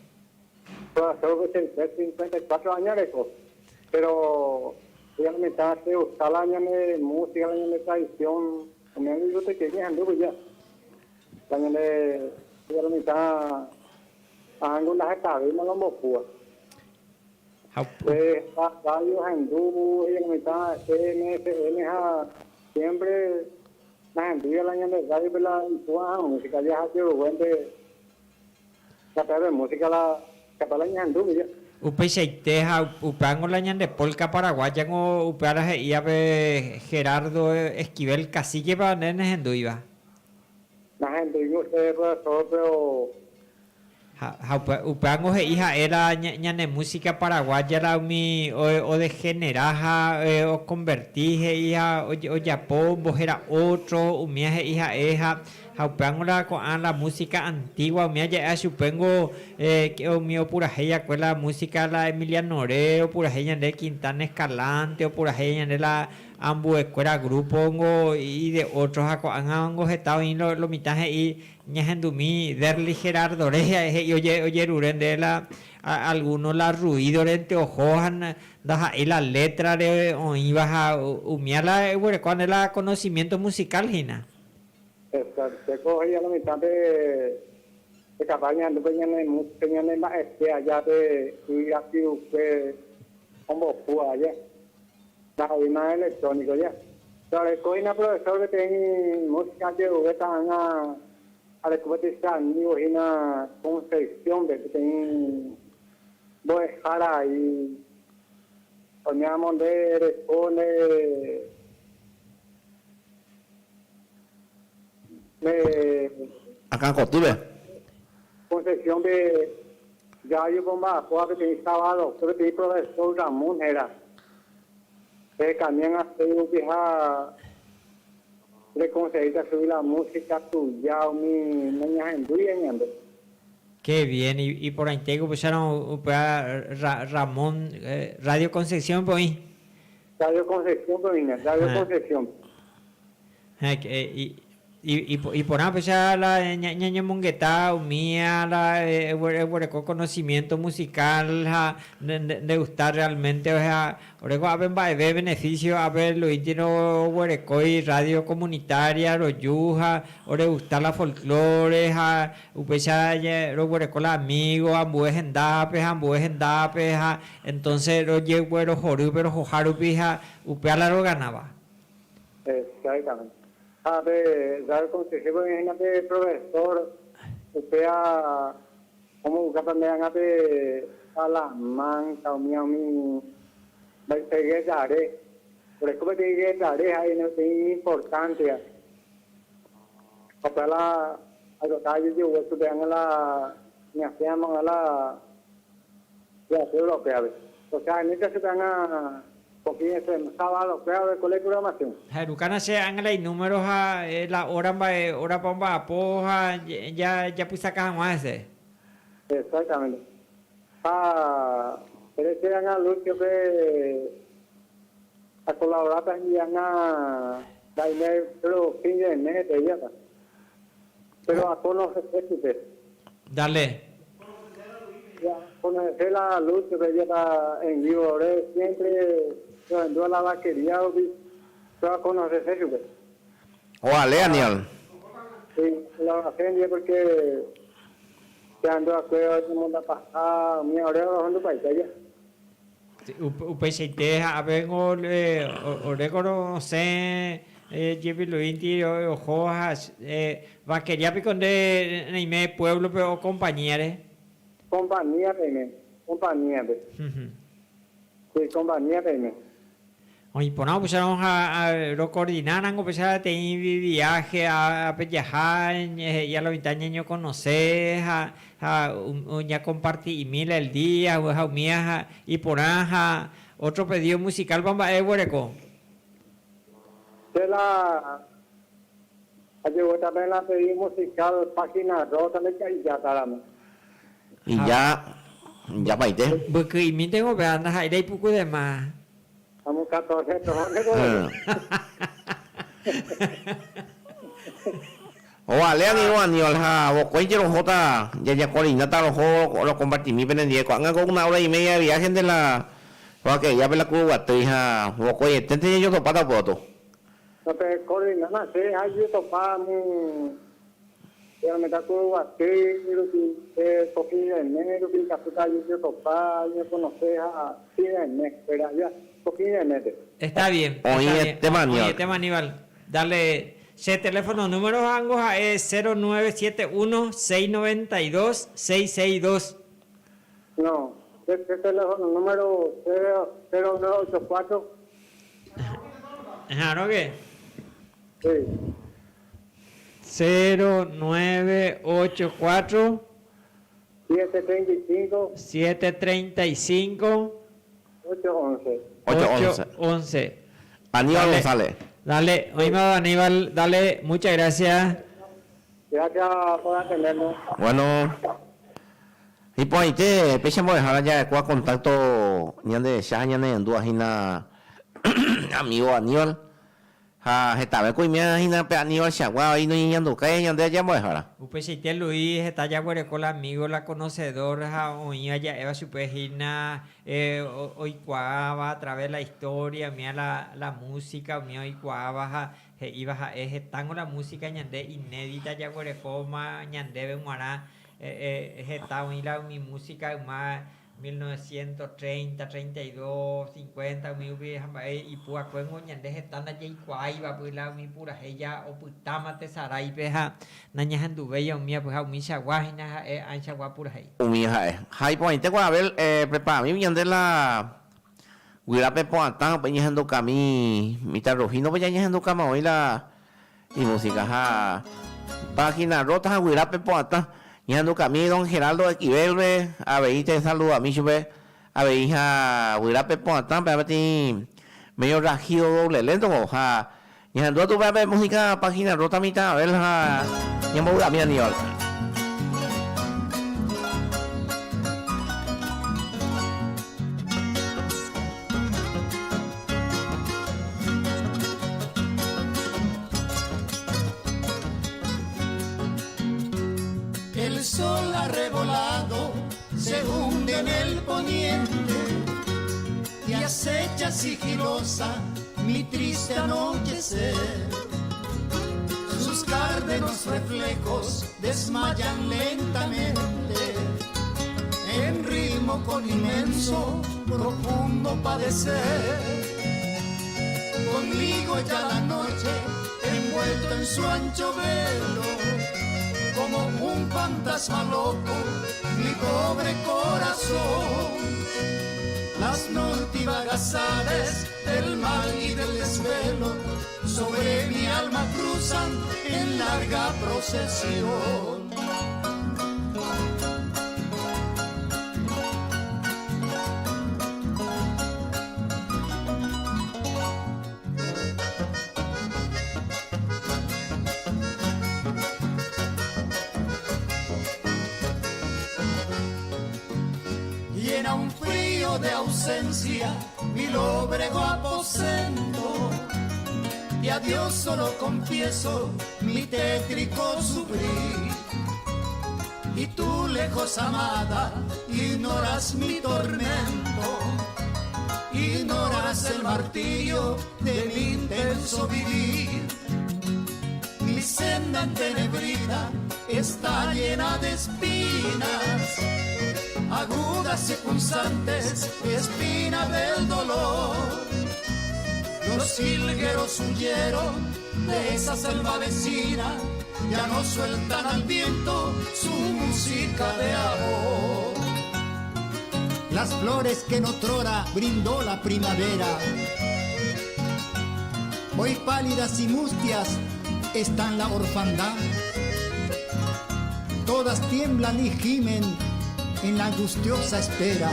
Creo que es 54 años de eso, pero ya me está haciendo años de música, años de tradición, me han dicho que ya ando ya, años de ya me está haciendo las cabezas no lo puedo. Pues varios hindú, ya me está siempre la gente ya la año de radio de la música ya ha sido bueno de la música la Cataluña hindú ya. Upeiseiteja upeango la ñande polka paraguayango upeara ibe Gerardo Esquivel Cacique para nenes enduiva. La gente yo sé pero upeango hija era ñane música paraguaya la mi o de generaja o convertije hija o yapón vos era otro umia hija eja upeango la música antigua umia ya supengo que o mi pura ella con la música la Emiliano Oreo pura ella de Quintana Escalante o pura ella de la Ambu escuela grupo y de otros han estado en lo mitaje y ñajendumi derli Gerardo oreja oye ruren de la algunos la ruido de ojojan da y la letra de iba umia la con el conocimiento musical hina se coge ya la mitad de campaña de música de allá de y aquí usted como fue allá la más electrónico ya. Pero el coina profesor que tiene música de están a la competición y una concepción de que tiene voy a y poníamos de responde acá en Cotube concepción de ya yo bomba que tiene sábado que tiene profesor Ramón era también hace un viaje le conseguiste subir la música tuya o mi niña en dueñando. Qué bien, y por ahí tengo pusieron Ramón, Radio Concepción, pues. Radio Concepción, pues, Radio Concepción. Y por ahí pues ya la ñaña mongueta mía la conocimiento musical de gustar realmente o sea a ver beneficio a ver lo íntimo huerecoy radio comunitaria lo yuja o de gustar la folclore pues ya lo huereco la amigo ambues endape entonces lo llevo los joru pero jojaru pija upeala lo ganaba. Exactamente. A ver, dar consejo, imagínate, profesor, usted como busca también a la manca, o mi, vai pegué daré, por eso que llegué daré, ahí no es importante. Para a los tallos yo voy a subir a la, me hacíamos a la europea, o sea, en esta se van a porque ese sábado creo de colegio de programación. Lucana se han el números a la hora pomba poja ya pues sacan más ese. Exactamente. Pero ese han a luz que a colaborar también a darme pero fin de mes de ella. Pero a conocer este. Dale. Ya conocer la luz que ella está en vivo, siempre yo la vaquería o a conocer eso. Ojalá, Daniel. Sí, la vaquería porque se andó a cueva de mundo pasado, mi oreja ando para allá. Upeseite a vengo oregoro se lleve lo intiro hojas vaquería picón de Neime pueblo pero compañeros. Compañía de sí, compañía de Oye, pues no, pues vamos a lo coordinar, algo pues a tener viaje a viajar, ya los 20 años conocer, ya compartir email el día, y por ahí otro pedido musical, vamos a huereco. De la llegó también la pedido musical, página 2, también que ya estábamos. Y ya Ya paite. Porque y mi tengo veandas ahí de poco de más. Vamos 14 tojones. Ale ani ha vos cuéntelo jota ya corina ta lo compartí mi pendiente cuando con 1 hora y media de viaje de la porque ya la Cuba te hija vos oye tente yo to pata foto. No te corina na se hay yo topa mu ya me ta Cuba te lo que toquilla en negro que capita yo topa yo conocer a tiene pero ya toquilla en negro. Está bien. Oye, tema Aníbal. Dale. Ese teléfono número Angoja es 0971-692-662. No, este teléfono número 0984. ¿Claro qué? Sí. 0984 735 735 811. 811. Aníbal González. Dale, oíme Aníbal, dale, muchas gracias. Gracias por atendernos. Bueno. Y pues ahí te empezamos a dejar ya de contacto ni de ya ni en duda hina amigo Aníbal. Está bien que me hina pe Aníbal Chagua ahí no yendo que ya de ya vamos a dejar. Upechite Luis está ya con la amigo, la conocedora, oía ya Eva Supejina, hoy cuava a través de la historia, mía la música, mía hoy cuava, iba a tango la música ñande inédita ya coma ñande bemuara, está hoy la mi música más 1930, 32, 50, mi y pua cuengo ñande están allí cuaiva pues la mi pura ella o putama te sarai peja naña handuve ya mía pues mi chaguajina ancha guapura ahí. Mi hija, hay pues te voy a ver prepara mi ñande la huira pepo atan pues ñando cami mi tarrojino pues ñando cama hoy la y música página rota huira pepo atan ñando cami don Geraldo de Quiberbe a ver te saluda a mi chupe a ver hija huira pepo atan para ti medio rajido doble lento ja ñando tu ver música página rota mitad a ver ja ñamo a mi Aníbal. El sol arrebolado se hunde en el poniente y acecha sigilosa mi triste anochecer. Sus cárdenos reflejos desmayan lentamente en ritmo con inmenso, profundo padecer. Conmigo ya la noche envuelto en su ancho velo, como un fantasma loco, mi pobre corazón. Las noctivas aves del mal y del desvelo sobre mi alma cruzan en larga procesión. Llena un frío de ausencia mi lóbrego aposento, y a Dios solo confieso mi tétrico sufrir. Y tú, lejos amada, ignoras mi tormento, ignoras el martirio de mi intenso vivir. Mi senda entenebrida está llena de espinas, agudas y punzantes, espina del dolor. Los jilgueros huyeron de esa selva vecina, ya no sueltan al viento su música de amor. Las flores que en otrora brindó la primavera, hoy pálidas y mustias están la orfandad. Todas tiemblan y gimen en la angustiosa espera,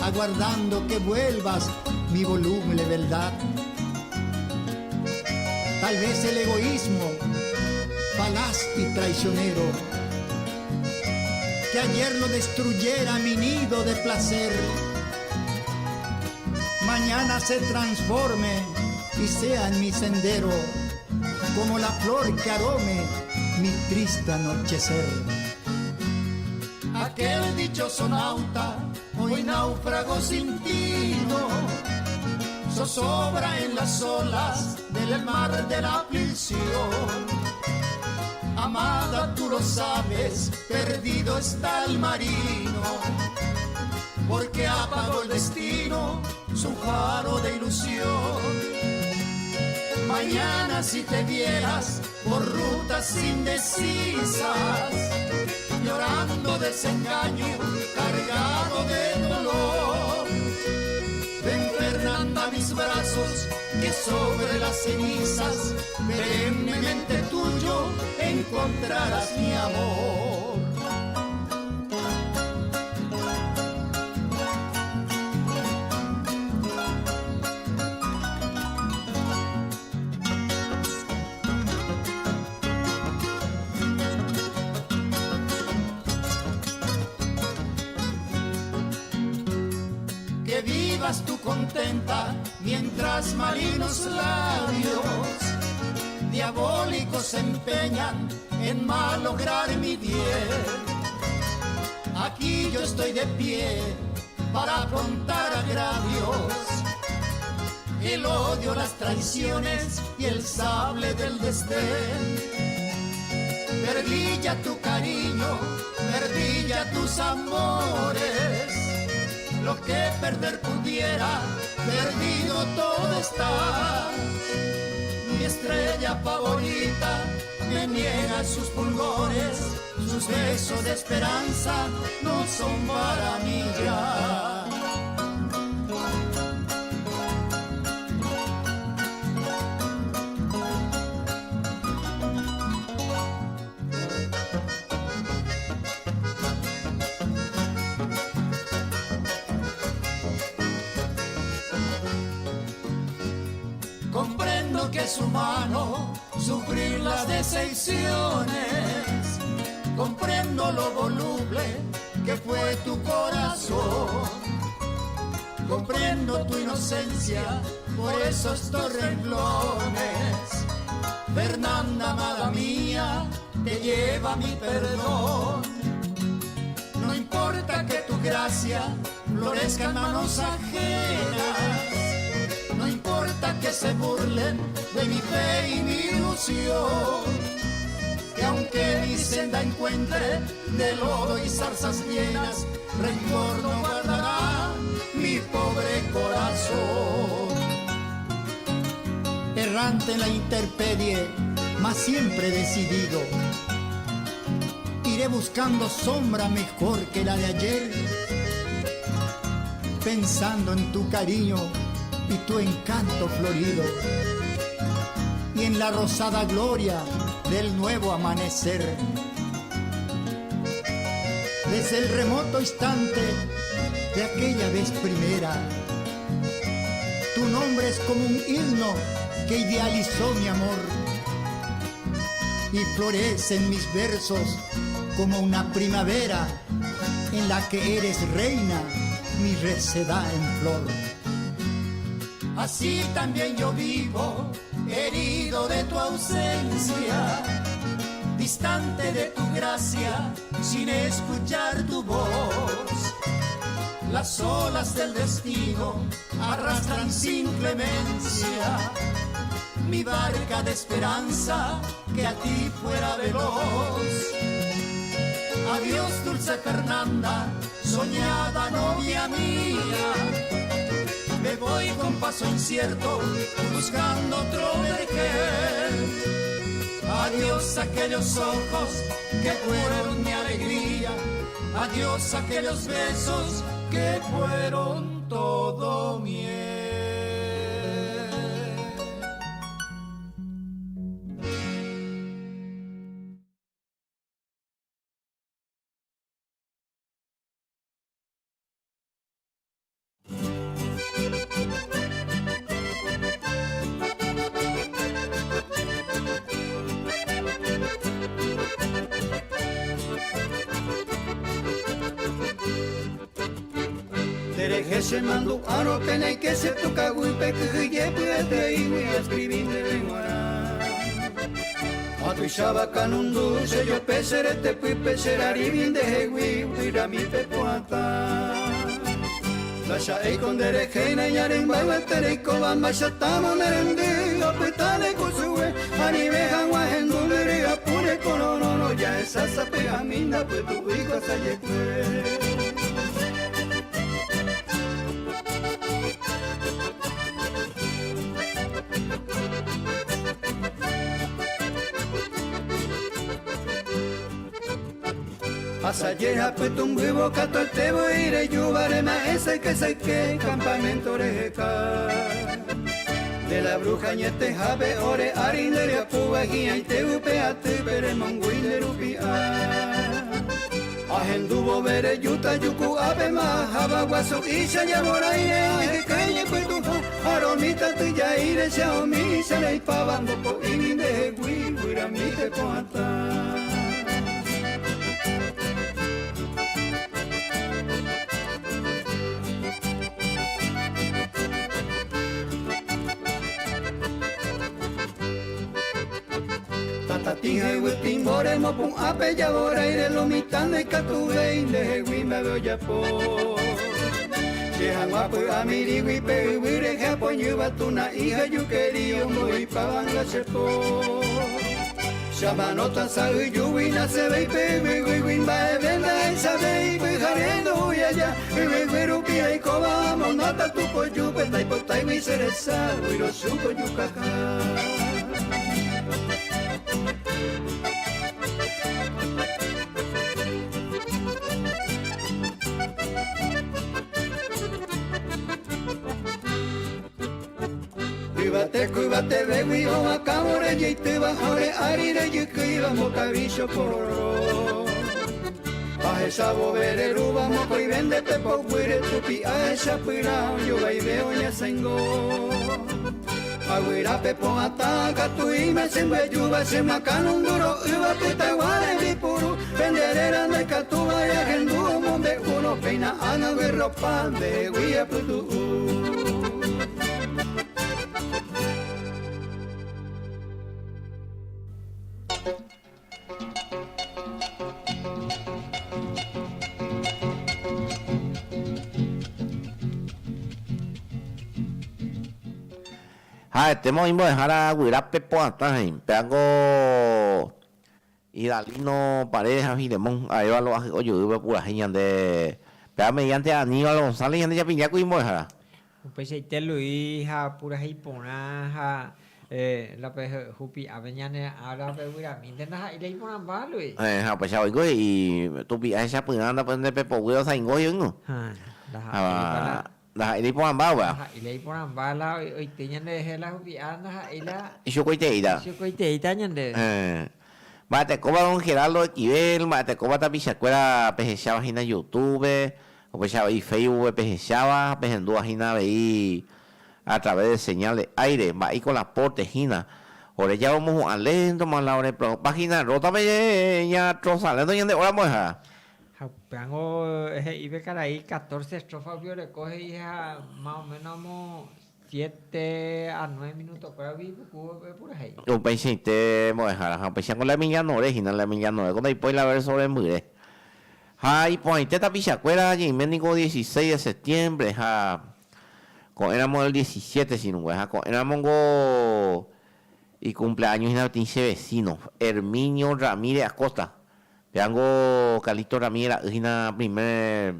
aguardando que vuelvas mi voluble verdad. Tal vez el egoísmo, falaz y traicionero, que ayer lo destruyera mi nido de placer, mañana se transforme y sea en mi sendero como la flor que arome mi triste anochecer. Aquel dichoso nauta hoy náufrago sin tino, zozobra en las olas del mar de la aflicción. Amada, tú lo sabes, perdido está el marino, porque apagó el destino su faro de ilusión. Mañana si te vieras por rutas indecisas, llorando desengaño, cargado de dolor, ven Fernanda a mis brazos, que sobre las cenizas, perennemente tuyo, encontrarás mi amor. Que vivas tú contenta mientras malignos labios diabólicos se empeñan en malograr mi bien. Aquí yo estoy de pie para afrontar agravios, el odio, las traiciones y el sable del desdén. Perdí ya tu cariño, perdí ya tus amores, lo que perder pudiera, perdido todo está. Mi estrella favorita me niega sus fulgores, sus besos de esperanza no son para mí ya. Comprendo que es humano sufrir las decepciones, comprendo lo voluble que fue tu corazón, comprendo tu inocencia por esos dos renglones. Fernanda, amada mía, te lleva mi perdón. No importa que tu gracia florezca en manos ajenas, no importa que se burlen de mi fe y mi ilusión, que aunque mi senda encuentre de lodo y zarzas llenas, rencor no guardará mi pobre corazón. Errante en la intemperie, mas siempre decidido, iré buscando sombra mejor que la de ayer, pensando en tu cariño y tu encanto florido, y en la rosada gloria del nuevo amanecer. Desde el remoto instante de aquella vez primera, tu nombre es como un himno que idealizó mi amor, y florece en mis versos como una primavera en la que eres reina, mi receda en flor. Así también yo vivo, herido de tu ausencia, distante de tu gracia, sin escuchar tu voz. Las olas del destino arrastran sin clemencia mi barca de esperanza que a ti fuera veloz. Adiós, dulce Fernanda, soñada novia mía, me voy con paso incierto buscando otro vergel. Adiós aquellos ojos que fueron mi alegría, adiós aquellos besos que fueron todo miel. Dereje se mandó a no tener que se toca guipe que ye puede y voy a escribir de lengua. A tu shaba canundu se yo pesere te pui peserari bien de hewi wira mi te poata. La shae con dereje na yaren baiwa tere ko ba mashatama merende apetale kusue ani vejan wa hendulere apure kono no ya esa sape aminda pues tu hijo sa yekwe. Pasajeja pues un huevo cato el tebo iré yubare ma ese que campamento rejeca. De la bruja ñete jave ore arindere apuga guía y te upe a te pere monguile rupia. Ajendubo vere yuta yuku ave ma java guaso isha ya boraire aje calle pues tu aromita tu ya ire xiaomi se le pavando po ininde gui guiramite poata. Tatija y huipin moremo pun ape ya bora ire lo mitande katuve inde hewi me veo ya po. Chehan wapu amiri huipe huire japo nyuba tuna hija yu querío muy pavanga sepo. Shamanota sa yuwina se ve pe huiwin ba venda esa ve huijarendo yaya huirupi y koba monata tu po yupe tai po tai mi seresa huiro suko yukaka. Cuíbate bebi o acabore y te bajore arire y que íbamos cabicho porro. Baje sabo vere ruba moco y vendete po huire tupi a esa pira yo veo ya sengo. Aguira pepo ataca tu y me sembe yuba se macan un duro iba tu te guare mi puro venderera de catuba y agendu monde uno peina ana de ropa de guía putu. Tenemos que dejar a Guirape Poata, Peango y Dalino Paredes a Filemón, a Eva lo hace, oye, pura genia de. Pero mediante Aníbal González y Andrea Piñaco y Mojara. Pues ahí te lo hija, pura hipona, la pe hupi aveñane ahora pe wira mindena ile ipona ba lui. Pues ya oigo y tú pi esa pues anda pues de pepo huevo sa ingo yo no. Lah ini pun ambau ba. Ile ipona ba la oi teñane hela hupi anda ila. Iso koiteida. Iso koiteida ñande. Mate coba don Gerardo Equivel, mate coba ta pichacuera pejechaba página YouTube, o pejechaba y Facebook pejechaba, pejendu página veí a través de señal de aire, va ahí con la portejina. Ahora ya vamos a lento más la hora página rota ya troza lento ya de hora moja. Peango ibe caray 14 estrofas yo le coge hija más o menos 7 a 9 minutos para vivir pura ahí. Yo pensé te moja, pensé con la millano original la millano, cuando después la ver sobre mure. Ay, pues te tapichacuera y médico 16 de septiembre, éramos el 17 si no éramos y cumpleaños y noticia vecino Herminio Ramírez Acosta veango Calito Ramírez primer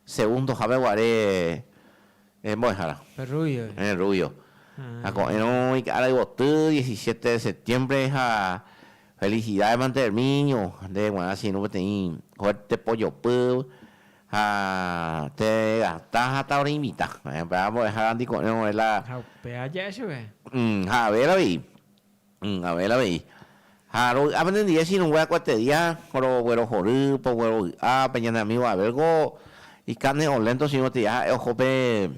segundo Javier Guaré Mojara Rubio Rubio y ahora digo 17 de septiembre felicidades mante Herminio de bueno si no tenía fuerte pollo te gastas hasta ahora invita. Vamos a dejar Andy con la. Ya eso ve. A ver a ver. A ver a ver. A ver día si no voy a cueste día, pero bueno joder, pues bueno peña de amigo a vergo y carne o lento si no te ya ojo pe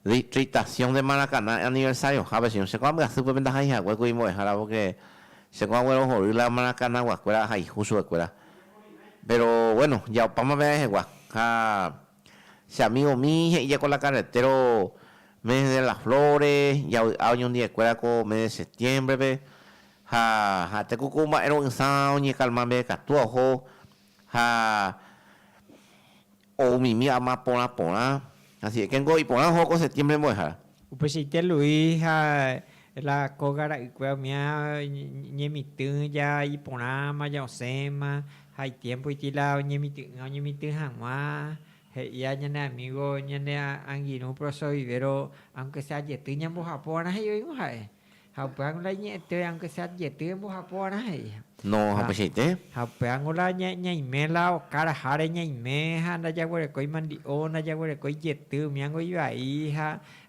distritación de Maracaná aniversario. A ver si no se cómo hacer pues ventaja hija, hueco y me dejar porque se cómo bueno joder la Maracaná escuela ahí justo escuela. Pero bueno, ya vamos a ver ese ese amigo mío, ya con la carretera, mes de las flores, ya hay un día de escuela con mes de septiembre, ve. Te cucuma era un sao, ni calmame, catuajo, o mi mía más pona. Así que tengo y pona joco septiembre, moja. Upesite Luis la cogara y cual mía ñemitun ya y ponama ya osema hay tiempo y tila ñemitun jamás ya ñane amigo ñane anguino proso vivero aunque sea yetu ñambo japona hay yo hay hapean la ñete aunque sea yetu ñambo japona hay No, upesite. hapean la ñaimela o cara jare ñaime anda ya gore koi mandi ona ya gore koi yetu miango yo ahí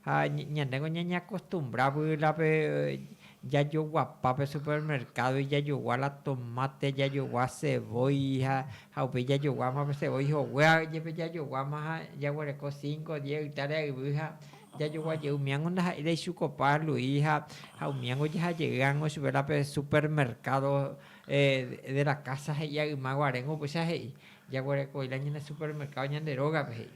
ñandengo ñaña acostumbrado la pe ya yo guapa pe supermercado y ya yo guala tomate ya yo gua cebolla haupe ya yo guama pe cebolla wea ya yo guama ya gore ko 5 10 tare buja ya yo gua yo miango na de su copa Luisa hau miango ya llegan o super la pe supermercado de la casa ya maguarengo pues ya gore ko la ñana supermercado ñan droga pe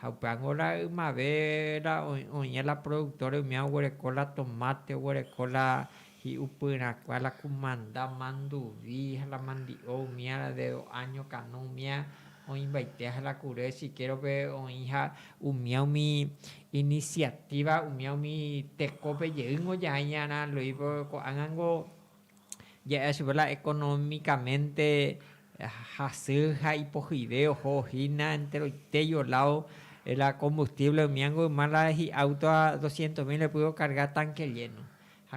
Haupangola mavera oña la productora mia huerecola tomate huerecola y upuna cuala kumanda manduvi la mandio mia de 2 años canon mia o invite la cure si quiero ver o hija mi iniciativa mi tecope yengo ya ñana lo iba angango ya es verdad económicamente hacer hipogideo hojina entre teyo lado la combustible miango mala y auto a 200.000 le puedo cargar tanque lleno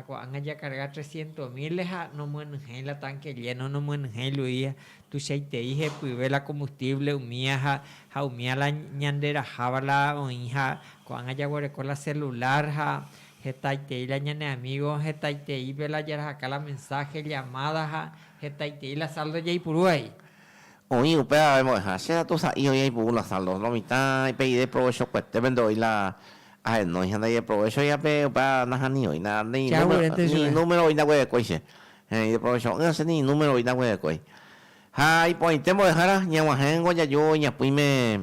cuando ya cargar 300.000 no mueren la tanque lleno no mueren Luis tu se te dije pues la combustible umia umia la ñandera jabala o hija cuando ya gore con la celular Hetaite la ñane amigos hetaite y vela ya acá la mensaje llamadas hetaite la saldo ya y puruay Oye, upea vemos hacer tu sa y hoy por la salud no mitad y pedir provecho pues te vendo y la no hay nada de provecho ya pe para nada ni hoy nada ni número y nada de coise de provecho no sé ni número y nada de coi hay pues temo dejar ya majengo ya yo ya pues me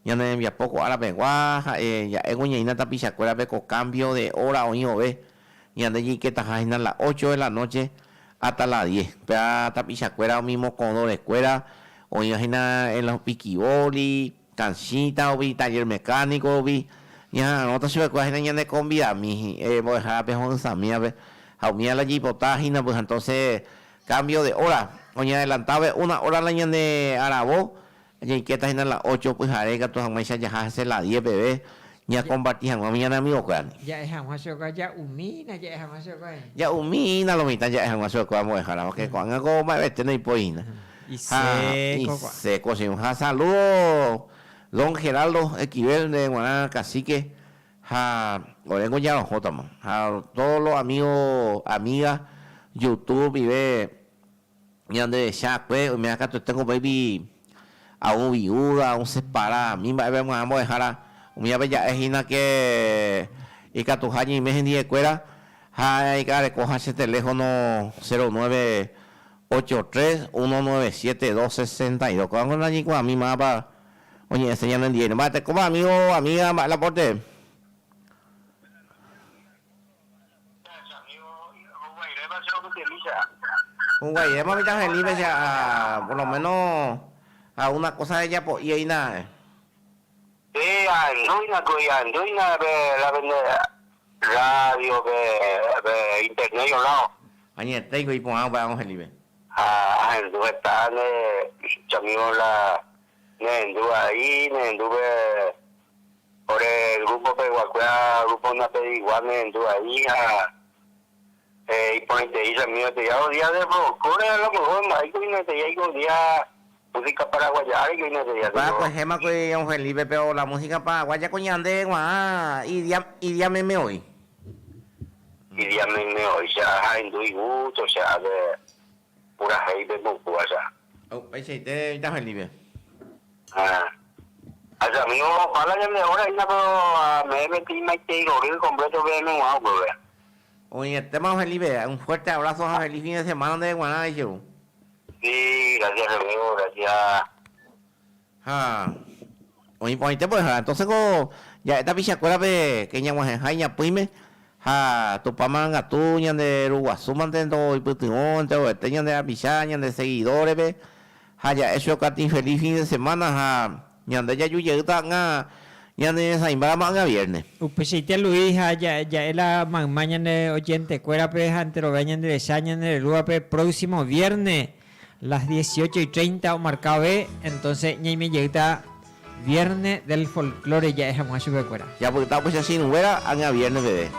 ya no envía poco a la pegua ya ego ya ina tapiza escuela ve con cambio de hora hoy o ve y ande allí que tajas a las 8 de la noche hasta las 10 pero tapiza escuela mismo con de escuela o imagina en los piquiboli, canchita, o vi taller mecánico, vi ya no te sube cuál es de convida mi voy a dejar pejón samia a mí la jipotágina pues entonces cambio de hora oye adelantaba 1 hora la de arabo y que está en las 8 pues haré que tú jamás ya hace las 10 bebé ya compartían a mi amigo cuál ya es jamás ya umina ya es jamás ya umina lo mitad ya es jamás vamos a dejar porque cuando hago más vete no hay poina y seco sin un saludo don Geraldo Equivel de Guaná Cacique orengo ya los jotamos a todos los amigos amigas YouTube y ve y ande ya pues me acá tengo baby a un viuda a un separado a mí vamos a dejar a mi bella es que y que tu años y meses de escuela hay que recoger ese teléfono 0983-197-262 con allí con a mi mapa oye enseñando en dinero mate como amigo amiga la porte un güey de mamita feliz ya por lo menos a una cosa de ella y ahí nada anduina la radio internet yo lado añe tengo y pongamos vamos el nivel andu está chamio la nendu ahí nenduve por el grupo Peguacuea grupo na igual nendu ahí y ponete ahí chamio te ya día de core a lo mejor hay que no te ya día música paraguaya y no te ya pues gema que un Felipe pero la música paraguaya coñande y día me hoy y día me hoy ya hindu y gusto ya de pura gente de Mocua ya ese te está Felipe Allá amigo, ojalá ya me ahora me metí me quiero ir completo que no hago, oye, el tema Felipe, un fuerte abrazo a feliz fin de semana de Guaná y yo. Sí, gracias amigo, gracias. Oye, ponete pues, entonces ya esta pichacuera que ña guajejaña puime, tu paman gatuña de Uruguazú, de y putingón, de teñan de la pichaña, de seguidores, ve, ya eso que infeliz fin de semana, ñande ya yuyeta, ñande saimbara manga viernes. Upesite Luis, ya es la mañana de oyente, cuera pe, ante lo veñan de Saña, de Luape, próximo viernes, las 18:30, o marcado B, entonces ña me llega viernes del folclore, ya es a cuera. Ya porque está pues así, no era, viernes, bebé.